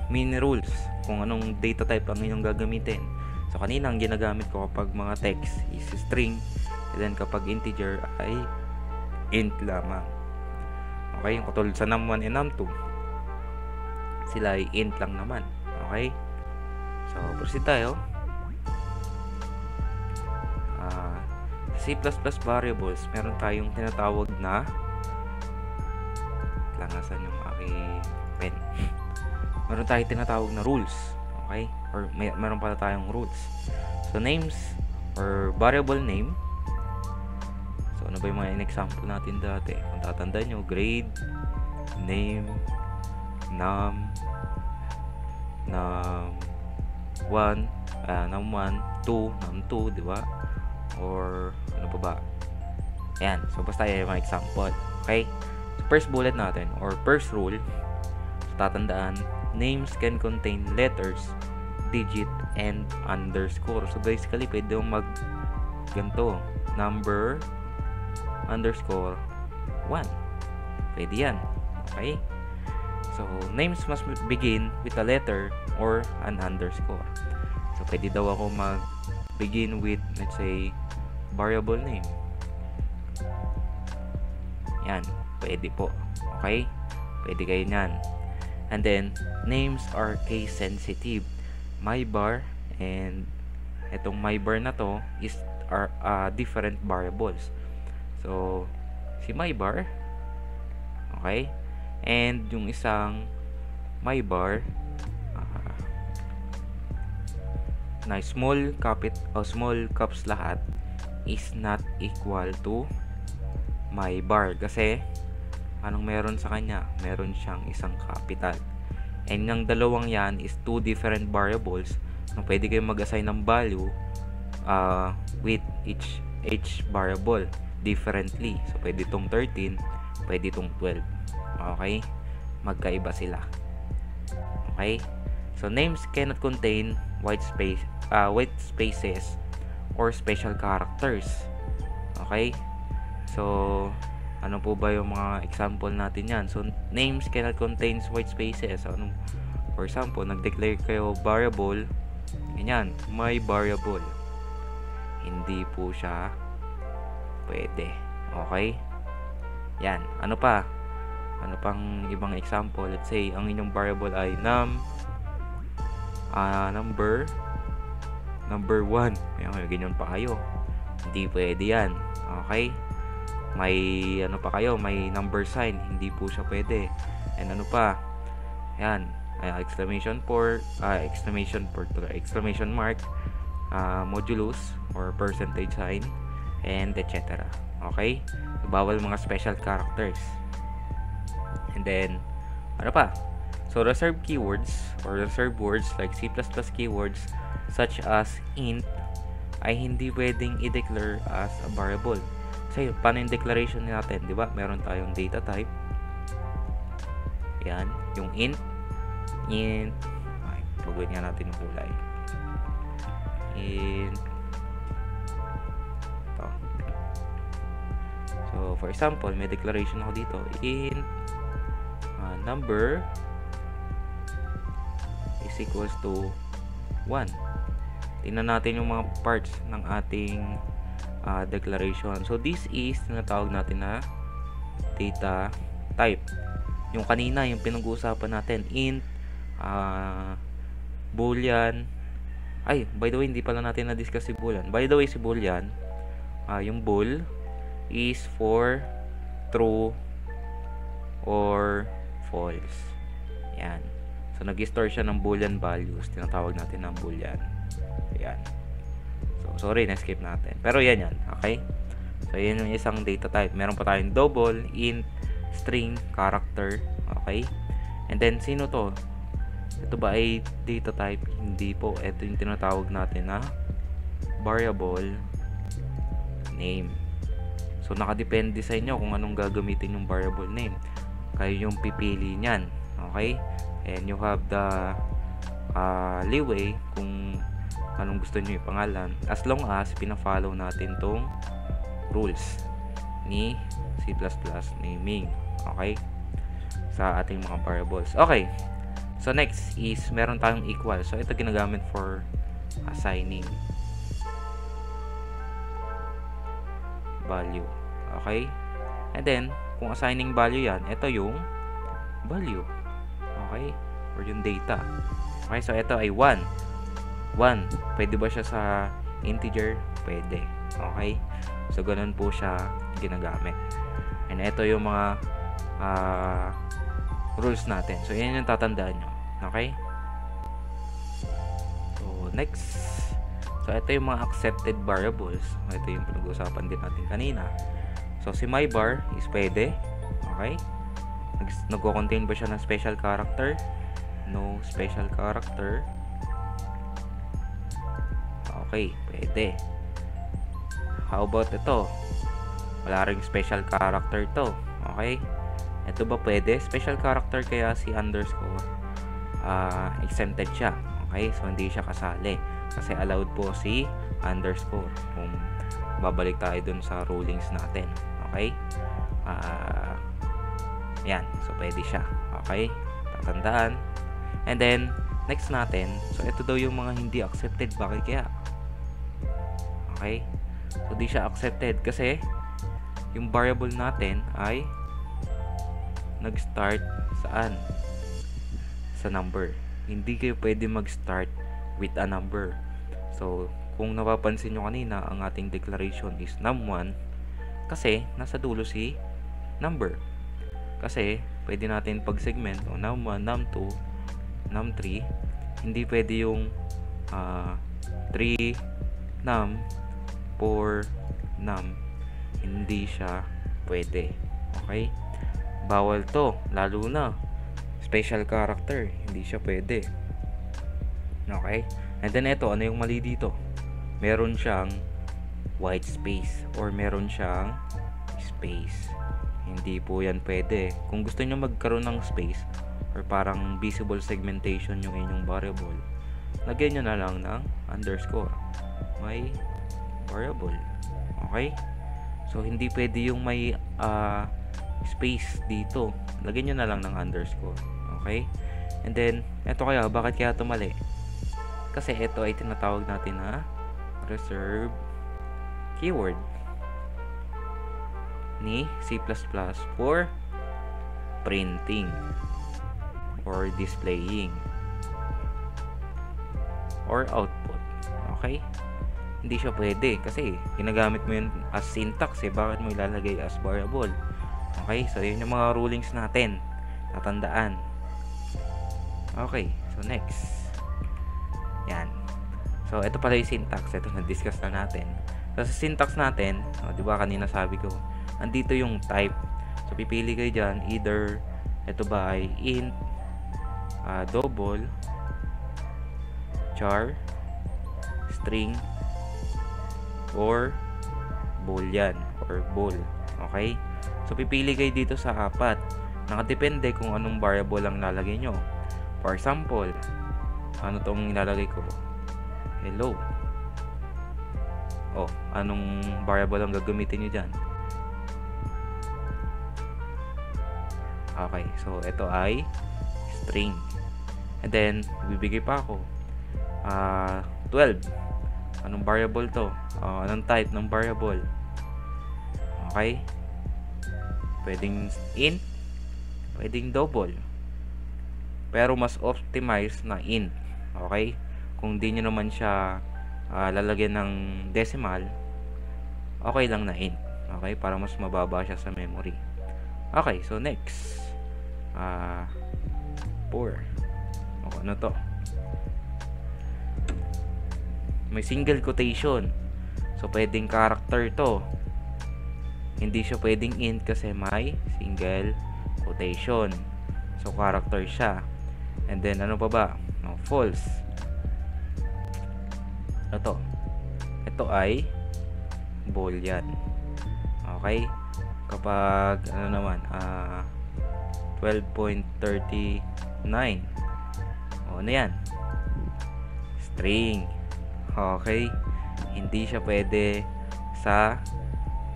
mini rules kung anong data type ang inyong gagamitin. So, kanina ang ginagamit ko kapag mga text is string, and then kapag integer ay int lamang. Okay? Yung katulad sa num1 and num2, sila ay int lang naman. Okay? So, proceed tayo. C++ variables, meron tayong tinatawag na, langasan yung aking pen. Meron tayong tinatawag na rules. Okay? Or meron pala tayong rules. So, names or variable name. So, ano ba yung mga in-example natin dati? Kung tatandaan nyo, grade, name, num 1, num1, 2, num2, di ba? Or ano pa ba? Ayan. So, basta yung mga example. Okay? So, first bullet natin or first rule, so, tatandaan, names can contain letters, digit, and underscore. So, basically, pwede mong ganito, number, underscore, 1. Pwede yan. Okay? So, names must begin with a letter or an underscore. So, pwede daw ako begin with, let's say, variable name. Yan. Pwede po. Okay? Pwede kayo yan. And then, names are case sensitive. My bar and itong my bar na to are different variables. So, si my bar, okay? And yung isang my bar na small caps lahat is not equal to my bar kasi anong meron sa kanya? Meron siyang isang capital. And yung dalawang yan is two different variables na pwede kayong mag-assign ng value with each variable differently. So, pwede itong 13, pwede itong 12. Okay? Magkaiba sila. Okay? So, names cannot contain white spaces or special characters. Okay? So, ano po ba yung mga example natin yan? So, names cannot contain white spaces. So, for example, nag-declare kayo variable, ganyan, my variable. Hindi po siya pwede. Okay? Yan. Ano pa? Ano pang ibang example? Let's say, ang inyong variable ay number 1. May ganyan pa kayo. Hindi pwede yan. Okay? May ano pa kayo, may number sign. Hindi po siya pwede. And ano pa? Yan. Exclamation mark, modulus or percentage sign, and etc. Okay? Bawal mga special characters. And then, ano pa? So, reserved keywords or reserved words like C++ keywords such as int ay hindi pwedeng i-declare as a variable. Kasi, paano yung declaration natin? Diba? Meron tayong data type. Yan. Yung int. Ay, pagawin nga natin yung kulay. Int. Ito. So, for example, may declaration ako dito. Int number is equals to 1. Tingnan natin yung mga parts ng ating declaration. So, this is tinatawag natin na data type. Yung kanina, yung pinag-uusapan natin, int, boolean. Ay, by the way, hindi pala natin na-discuss si boolean. By the way, si boolean, yung bool is for true or false. Yan. So, nag-store siya ng boolean values. Tinatawag natin ng boolean. Yan. So, sorry, na-skip natin. Pero yan. Okay? So, yan yung isang data type. Meron pa tayong double, int, string, character. Okay? And then, sino to? Ito ba ay data type? Hindi po. Ito yung tinatawag natin na variable name. So, nakadepende sa inyo kung anong gagamitin yung variable name. Kayo yung pipili niyan. Okay? And you have the leeway kung anong gusto nyo yung pangalan as long as pina-follow natin tong rules ni C++ naming. Okay? Sa ating mga variables. Okay. So, next is meron tayong equal. So, ito ginagamit for assigning value. Okay? And then, kung assigning value yan, ito yung value. Okay? Or yung data. Okay? So, ito ay 1. 1. Pwede ba siya sa integer? Pwede. Okay? So, ganun po siya ginagamit. And ito yung mga rules natin. So, yan yung tatandaan nyo. Okay? So, next. So, ito yung mga accepted variables. Ito yung pinag-usapan din natin kanina. So, si myvar is pwede. Okay? Nagko-contain ba siya ng special character? No special character. Okay, pwede. How about ito? Wala ring special character to. Okay? Ito ba pwede? Special character kaya si underscore exempted siya. Okay? So, hindi siya kasali. Kasi allowed po si underscore. Kung babalik tayo dun sa rulings natin. Okay? Yan. So, pwede siya. Okay? Tatandaan. And then, next natin. So, ito daw yung mga hindi accepted. Bakit kaya? Okay? So, di siya accepted. Kasi, yung variable natin ay nag-start saan? Sa number. Hindi kayo pwede mag-start with a number. So, kung napapansin nyo kanina, ang ating declaration is num1 kasi nasa dulo si number. Kasi, pwede natin pag-segment o num1, num2, num3. Hindi pwede yung 3 num, 4 num. Hindi siya pwede. Okay? bawal to, lalo na special character, hindi siya pwede. Okay? And then ito, ano yung mali dito? Meron siyang white space or meron siyang space. Hindi po yan pwede. Kung gusto nyo magkaroon ng space or parang visible segmentation yung inyong variable, lagyan nyo na lang ng underscore. May variable. Okay? So, hindi pwede yung may space dito. Lagyan nyo na lang ng underscore. Okay? And then, eto kaya, bakit kaya ito mali? Kasi ito ay tinatawag natin na reserve keyword ni C++ for printing or displaying or output. Okay? Hindi siya pwede kasi ginagamit mo yun as syntax bakit mo ilalagay as variable? Okay? So, yun yung mga rulings natin. Tatandaan. Okay. So, next. Yan. So, ito pala yung syntax. Ito, na-discuss na natin. So, sa syntax natin, diba kanina sabi ko, andito yung type. So, pipili kayo dyan, either, ito ba ay int, double, char, string, or boolean, or bool. Okay? So, pipili kayo dito sa apat. Nakadepende kung anong variable ang lalagay nyo. For example, ano tong ilalagay ko? Hello. Oh, anong variable ang gagamitin nyo dyan? Okay, so ito ay string. And then, bibigay pa ako 12. Anong variable to? Anong type ng variable? Okay? Pwedeng int, pwedeng double. Pero mas optimize na int. Okay? Kung di nyo naman siya lalagyan ng decimal, okay lang na int. Okay? Para mas mababa siya sa memory. Okay, so next. 4. Ano to? May single quotation. So, pwedeng character to. Hindi siya pwedeng int kasi may single quotation. So, character siya. And then, ano pa ba? No, false. Ito. Ito ay boolean. Okay? Kapag, ano naman, 12.39. Ano yan? String. Okay? Hindi siya pwede sa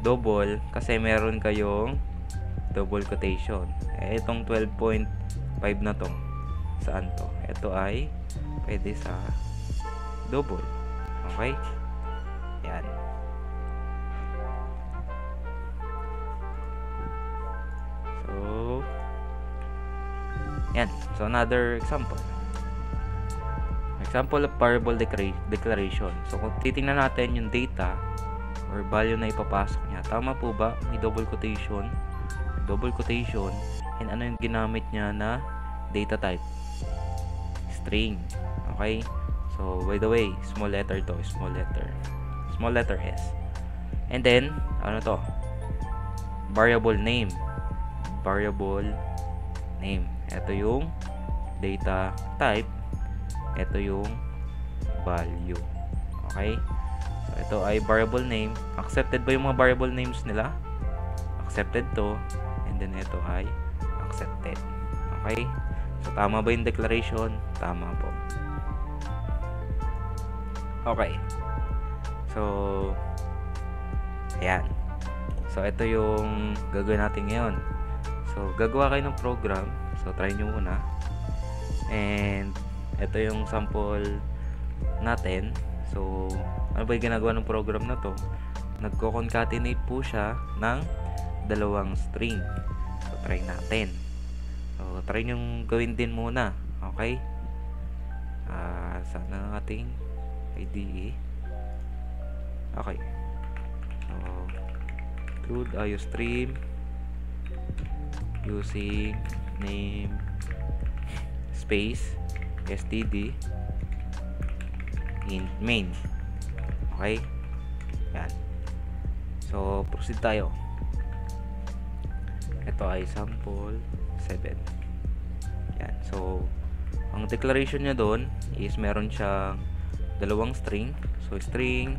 double kasi meron kayong double quotation. Itong 12.5 na to, saan to? Ito ay pwede sa double. Okay? Yan. So, yan. So, another example. Example of variable declaration. So, kung titingnan natin yung data or value na ipapasok niya, tama po ba? May double quotation, and ano yung ginamit niya na data type? String. Okay? So, by the way, small letter to, small letter S. And then, ano to? Variable name. Ito yung data type. Ito yung value. Okay? So, ito ay variable name. Accepted ba yung mga variable names nila? Accepted to. And then, ito ay accepted. Okay? So, tama ba yung declaration? Tama po. Okay. So, ayan. So, ito yung gagawin natin ngayon. So, gagawa kayo ng program. So, try nyo muna. And, ito yung sample natin. So, ano ba yung ginagawa ng program na to? Nagko-concatenate po siya ng dalawang string. So, try natin. So, try nyo gawin din muna. Okay? Saan ang ating IDE? Okay. So, include IOStream using name space std in main. Okay? Yan. So, proceed tayo. Ito ay sample 7. Yan. So, ang declaration niya doon is meron siyang dalawang string. So, string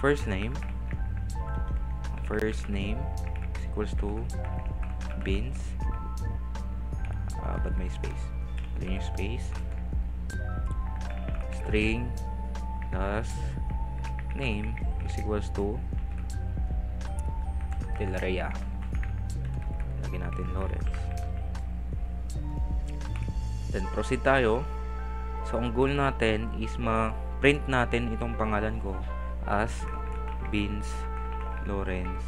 first name is equals to beans. But may space. Then yung space. String last name is equals to Delaria. Lagyan natin Lawrence. Then proceed tayo. So ang goal natin is ma-print natin itong pangalan ko as Beans Lawrence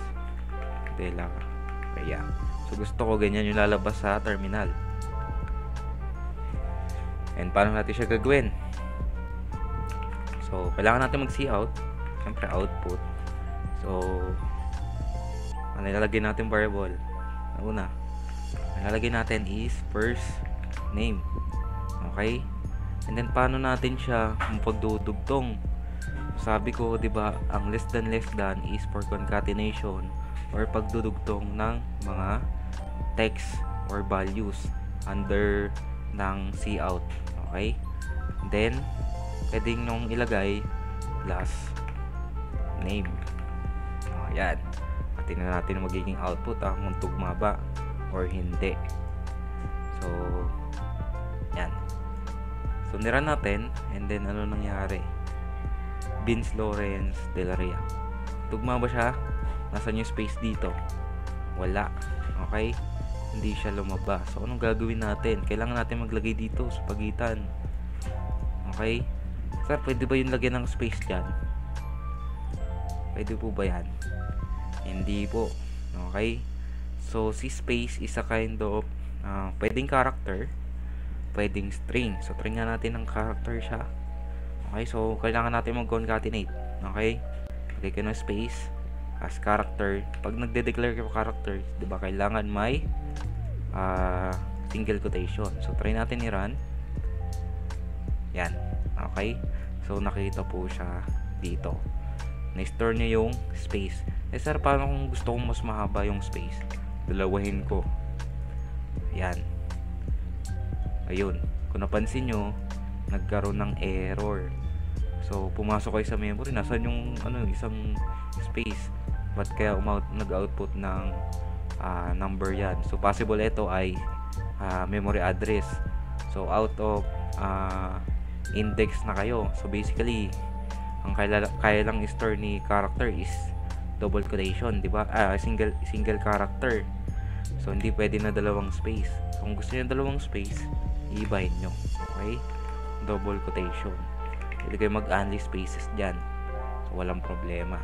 Delaria. So gusto ko ganyan yung lalabas sa terminal. And paano natin siya gagawin? So kailangan natin mag-cout. Siyempre output. So ang nilalagay natin variable, una, ang nilalagay natin is first name. Okay? And then paano natin siya pagdudugtong? Sabi ko, 'di ba, ang less than is for concatenation or pagdudugtong ng mga text or values under ng cout. Okay? Then pwedeng nung ilagay last name. Ayan. Tingnan natin ang magiging output kung tugma ba or hindi. So yan. So nirun natin and then ano nangyari? Beans Lawrence Delaria. Tugma ba siya? Nasaan yung space dito? Wala. Okay? Hindi siya lumabas. So anong gagawin natin? Kailangan natin maglagay dito sa pagitan. Okay? Sir, pwede ba yung lagyan ng space dyan? Pwede po ba yan? Hindi po. Okay? So, si space is a kind of pwedeng character, pwedeng string. So, try nga natin ng character siya. Okay? So, kailangan natin mag-concatenate. Okay? Lagay ko ng space as character. Pag nagde-declare ko character, di ba, kailangan may single quotation. So, try natin i-run. Yan. Okay? So, nakita po siya dito. Na-store niya yung space. Sir, paano kung gusto kong mas mahaba yung space? Dalawahin ko. Yan. Ayun. Kung napansin nyo, nagkaroon ng error. So, pumasok kayo sa memory. Nasaan yung isang space? Ba't kaya nag-output ng number yan? So, possible ito ay memory address. So, out of index na kayo. So, basically, ang kaya lang i-store ni character is double quotation, di ba? Single character. So hindi pwede na dalawang space. So, kung gusto niyo dalawang space, i-bind nyo. Okay? Double quotation. Pwede kayo mag-only spaces diyan. So walang problema.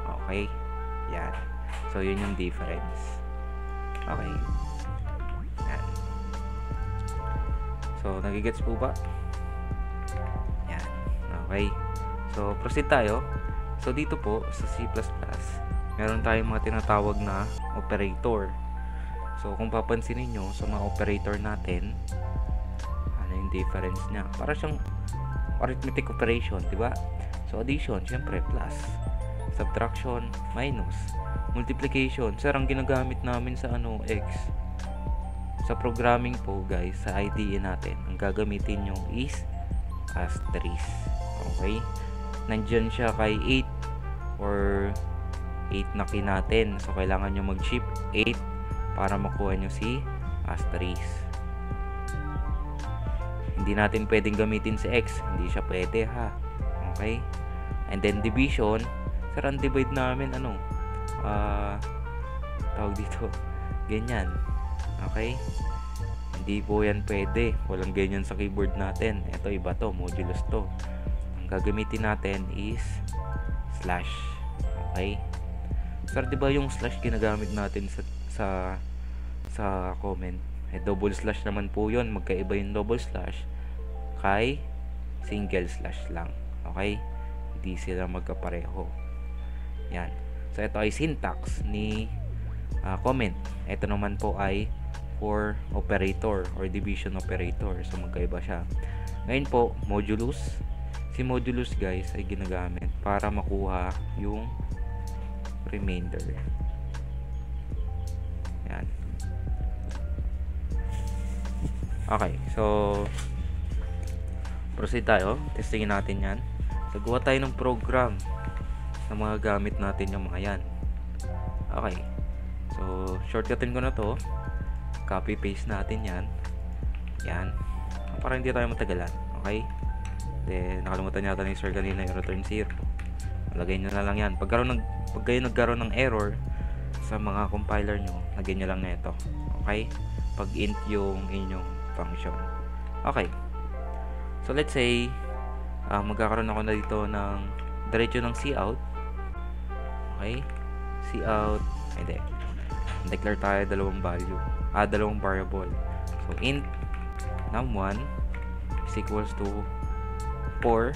Okay? Yan. So yun yung difference. Okay. Yan. So nagigets po ba? Yan. Okay. So proceed tayo. So dito po sa C++, meron tayong mga tinatawag na operator. So kung papansinin niyo sa mga operator natin, ano yung difference niya? Para siyang arithmetic operation, di ba? So addition, syempre plus. Subtraction, minus. Multiplication, sir, ang ginagamit namin sa X. Sa programming po, guys, sa IDE natin, ang gagamitin nyo is asterisk. Okay? Nandyan siya kay 8 or 8 na key natin. So, kailangan nyo mag-shift 8 para makuha nyo si asterisk. Hindi natin pwedeng gamitin si X. Hindi siya pwede, ha? Okay? And then, division. Sir, ang divide namin, tawag dito, ganyan. Okay? Hindi po yan pwede. Walang ganyan sa keyboard natin. Ito, iba to. Modulus to. Gagamitin natin is slash. Okay? Sir, di ba yung slash ginagamit natin sa comment? Double slash naman po yun. Magkaiba yung double slash kay single slash lang. Okay? Hindi sila magkapareho. Yan. So, ito ay syntax ni comment. Ito naman po ay for operator or division operator. So, magkaiba siya. Ngayon po, modulus. Si modulus, guys, ay ginagamit para makuha yung remainder. Yan. Okay, so proceed tayo. Testingin natin yan. So, gawa tayo ng program na mga gamit natin yung mga yan. Okay. So, shortcutin ko na to. Copy paste natin yan. Yan. Para hindi tayo matagalan. Okay. Then, nakalimutan yata ni sir kanina yung return 0. Lagay nyo na lang yan. Pag kayo nagkaroon ng error sa mga compiler nyo, lagyan nyo lang na ito. Okay. Pag int yung inyong function. Okay. So, let's say, magkakaroon ako na dito ng diretso ng cout. Okay. Cout. Hindi. Declare tayo dalawang value. Dalawang variable. So, int num1 is equals to 4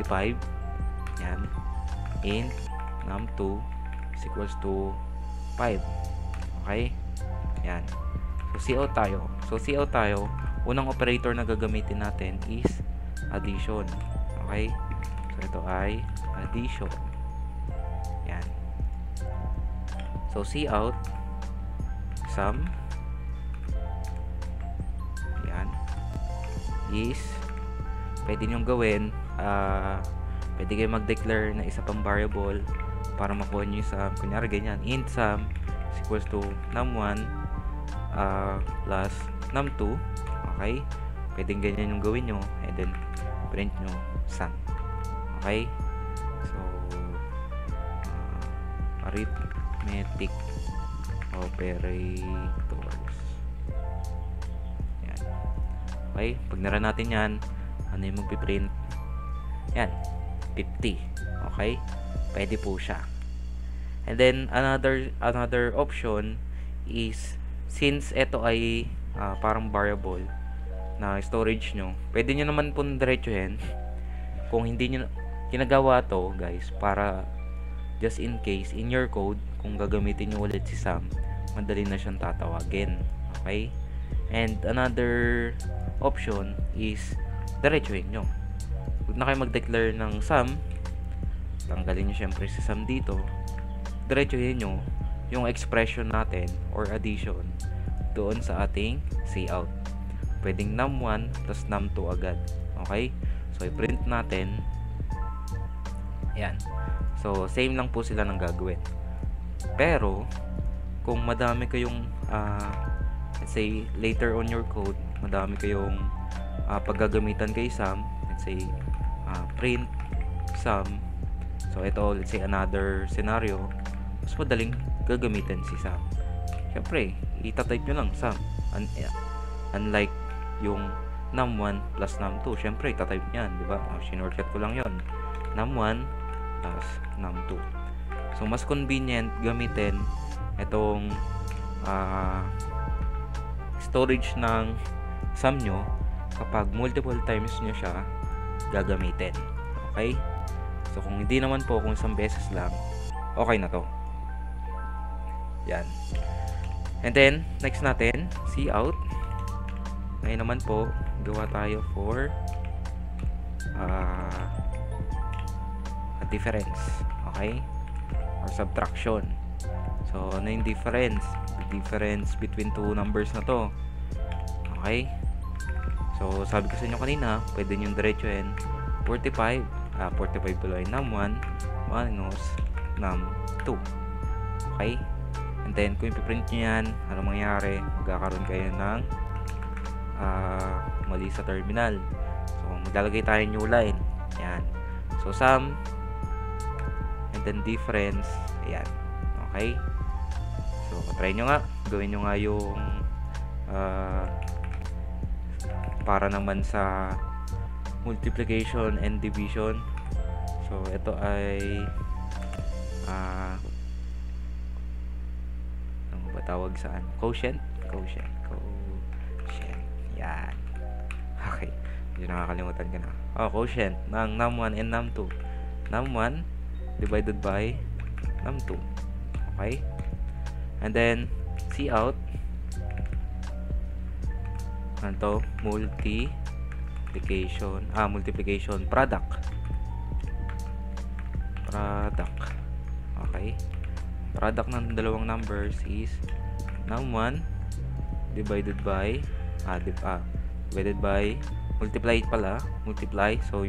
to 5. Yan. Int num2 is equals to 5. Okay. Yan. So, cout tayo. Unang operator na gagamitin natin is addition. Okay? So, ito ay addition. Yan. So, cout sum yan is pwede nyong gawin pwede kayo mag-declare na isa pang variable para makuha nyo yung sum. Kunyari ganyan, int sum is equals to num1 plus num2. Okay? Pwedeng ganyan yung gawin nyo. And then, print nyo sum. Okay? So, arithmetic operators. Yan. Okay? Pag naran natin yan, ano yung magpiprint? Yan. 50. Okay? Pwede po siya. And then, another option is, since ito ay parang variable na storage nyo, pwede nyo naman po diretsuhin kung hindi nyo ginagawa to guys, para just in case in your code kung gagamitin nyo ulit si sum, madali na siyang tatawagin. Okay? And another option is diretsuhin nyo. Huwag na kayo mag-declare ng sum, tanggalin nyo syempre si sum dito, diretsuhin nyo yung expression natin or addition doon sa ating cout. Pwedeng num1 plus num2 agad. Okay? So, i-print natin. Yan. So, same lang po sila ng gagawin. Pero, kung madami kayong, let's say, later on your code, madami kayong paggagamitan kay sum, let's say, print sum. So, ito, let's say, another scenario, mas madaling gagamitin si sum. Siyempre, itatype nyo lang sum. Unlike yung num1 plus num2, syempre itatype nyan, di ba? Shortcut ko lang yon, num1 plus num2. So, mas convenient gamitin itong storage ng sum nyo kapag multiple times nyo siya gagamitin. Okay? So, kung hindi naman po, kung isang beses lang, okay na to. Yan. And then, next natin, cout. Ngayon naman po, gawa tayo for a difference. Okay? Or subtraction. So, ano yung difference? The difference between two numbers na to. Okay? So, sabi ko sa inyo kanina, pwede nyo diretsuhin 45 tuloy num1 minus num2. Okay? And then, kung ipiprint nyo yan, ano mangyari? Magkakaroon kayo ng mali sa terminal. So, maglalagay tayo new line. Yan. So, sum and then difference. Ayan. Okay? So, try nyo nga. Gawin nyo nga yung para naman sa multiplication and division. So, ito ay ano ba tawag saan? Quotient. Yan. Okay. Hindi nakakalimutan ka na. Quotient ng num1 and num2. Num1 divided by num2. Okay? And then, cout. Ano to? Multiplication product. Okay? Product ng dalawang numbers is num1 divided by divided by multiply. So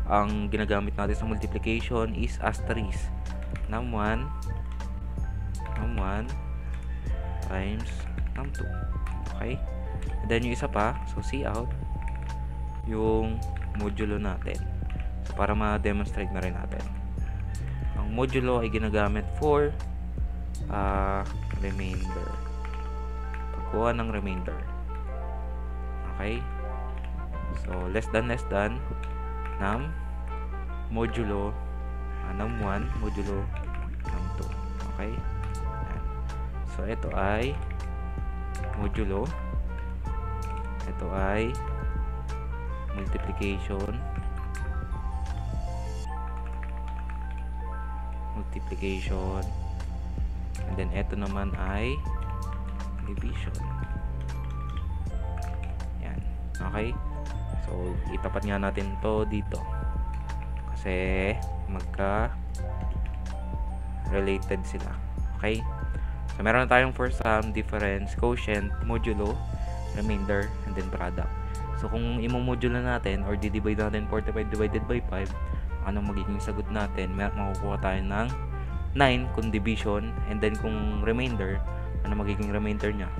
ang ginagamit natin sa multiplication is asterisk. num1 times num2. Okay? And then yung isa pa, so out yung modulo natin. So para ma-demonstrate na rin natin. Ang modulo ay ginagamit for remainder. Pagkuha ng remainder. Okay? So less than num modulo num1 modulo num2. Okay? Yan. So ito ay modulo, ito ay multiplication, and then ito naman ay division. Yan. Okay? So itapat nga natin to dito kasi magka related sila. Okay? So meron na tayong for sum, difference, quotient, modulo, remainder, and then product. So kung imo-modulo natin or di-divide natin 45 divided by 5, anong magiging sagot natin? Makukuha tayo ng 9 kung division, and then kung remainder, ano magiging remainder niya?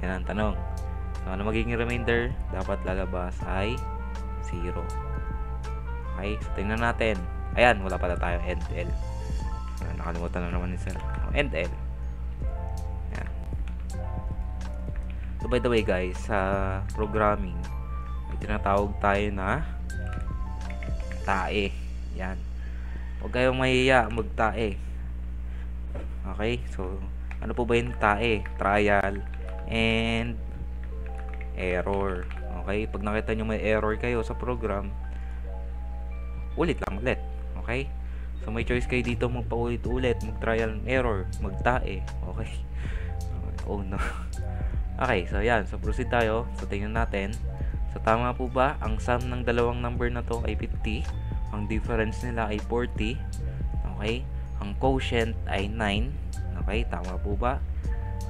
Yan ang tanong. So ano magiging remainder? Dapat lalabas ay 0. Okay, so tingnan natin. Ayan, wala pala tayo end L. Nakalimutan na naman ni sir. End L. Yan. So by the way guys, sa programming may tinatawag tayo na tae. Yan. Huwag kayong mahiya magtae. Okay? So ano po ba yung tae? Trial and error. Okay? Pag nakita nyo may error kayo sa program, ulit lang ulit. Okay? So may choice kayo dito magpaulit-ulit, mag-trial and error, magtae. Okay? Oh no. Okay, so yan. So proceed tayo. So tingnan natin. So tama po ba ang sum ng dalawang number na to ay 50? Ang difference nila ay 40. Okay? Ang quotient ay 9. Okay? Tama po ba?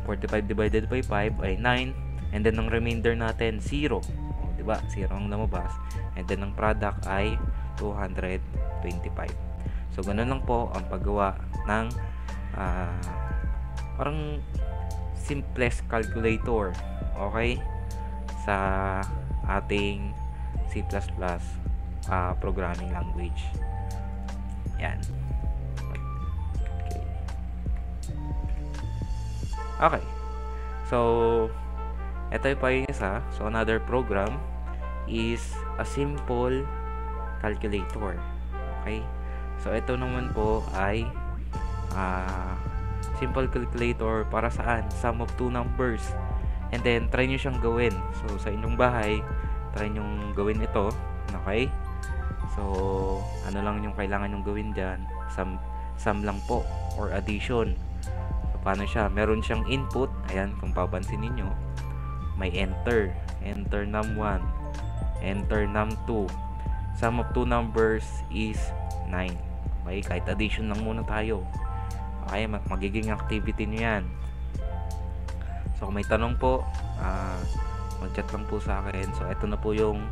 45 divided by 5 ay 9. And then ang remainder natin 0. O, diba? 0 ang lumabas. And then ang product ay 225. So, ganun lang po ang paggawa ng parang simplest calculator. Okay? Sa ating C++ programming language. Yan. Okay. So, ito pa yung isa. So, another program is a simple calculator. Okay? So, ito naman po ay simple calculator para saan? Sum of two numbers. And then, try nyo siyang gawin. So, sa inyong bahay, try nyo gawin ito. Okay? So, ano lang yung kailangan nyong gawin dyan? Sum lang po. Or addition. So, paano siya? Meron siyang input. Ayan, kung papansin ninyo. May enter. Enter num1. Enter num2. Sum of two numbers is 9. Okay, kahit addition lang muna tayo. Okay, magiging activity nyo yan. So, kung may tanong po, mag-chat lang po sa akin. So, ito na po yung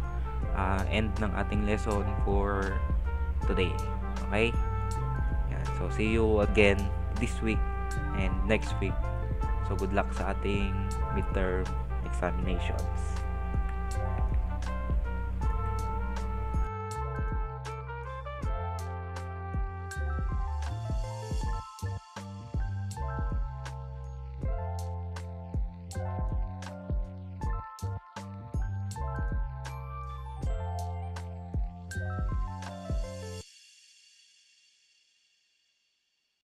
end ng ating lesson for today. Okay? Yan. So, see you again this week and next week. So, good luck sa ating midterm examinations.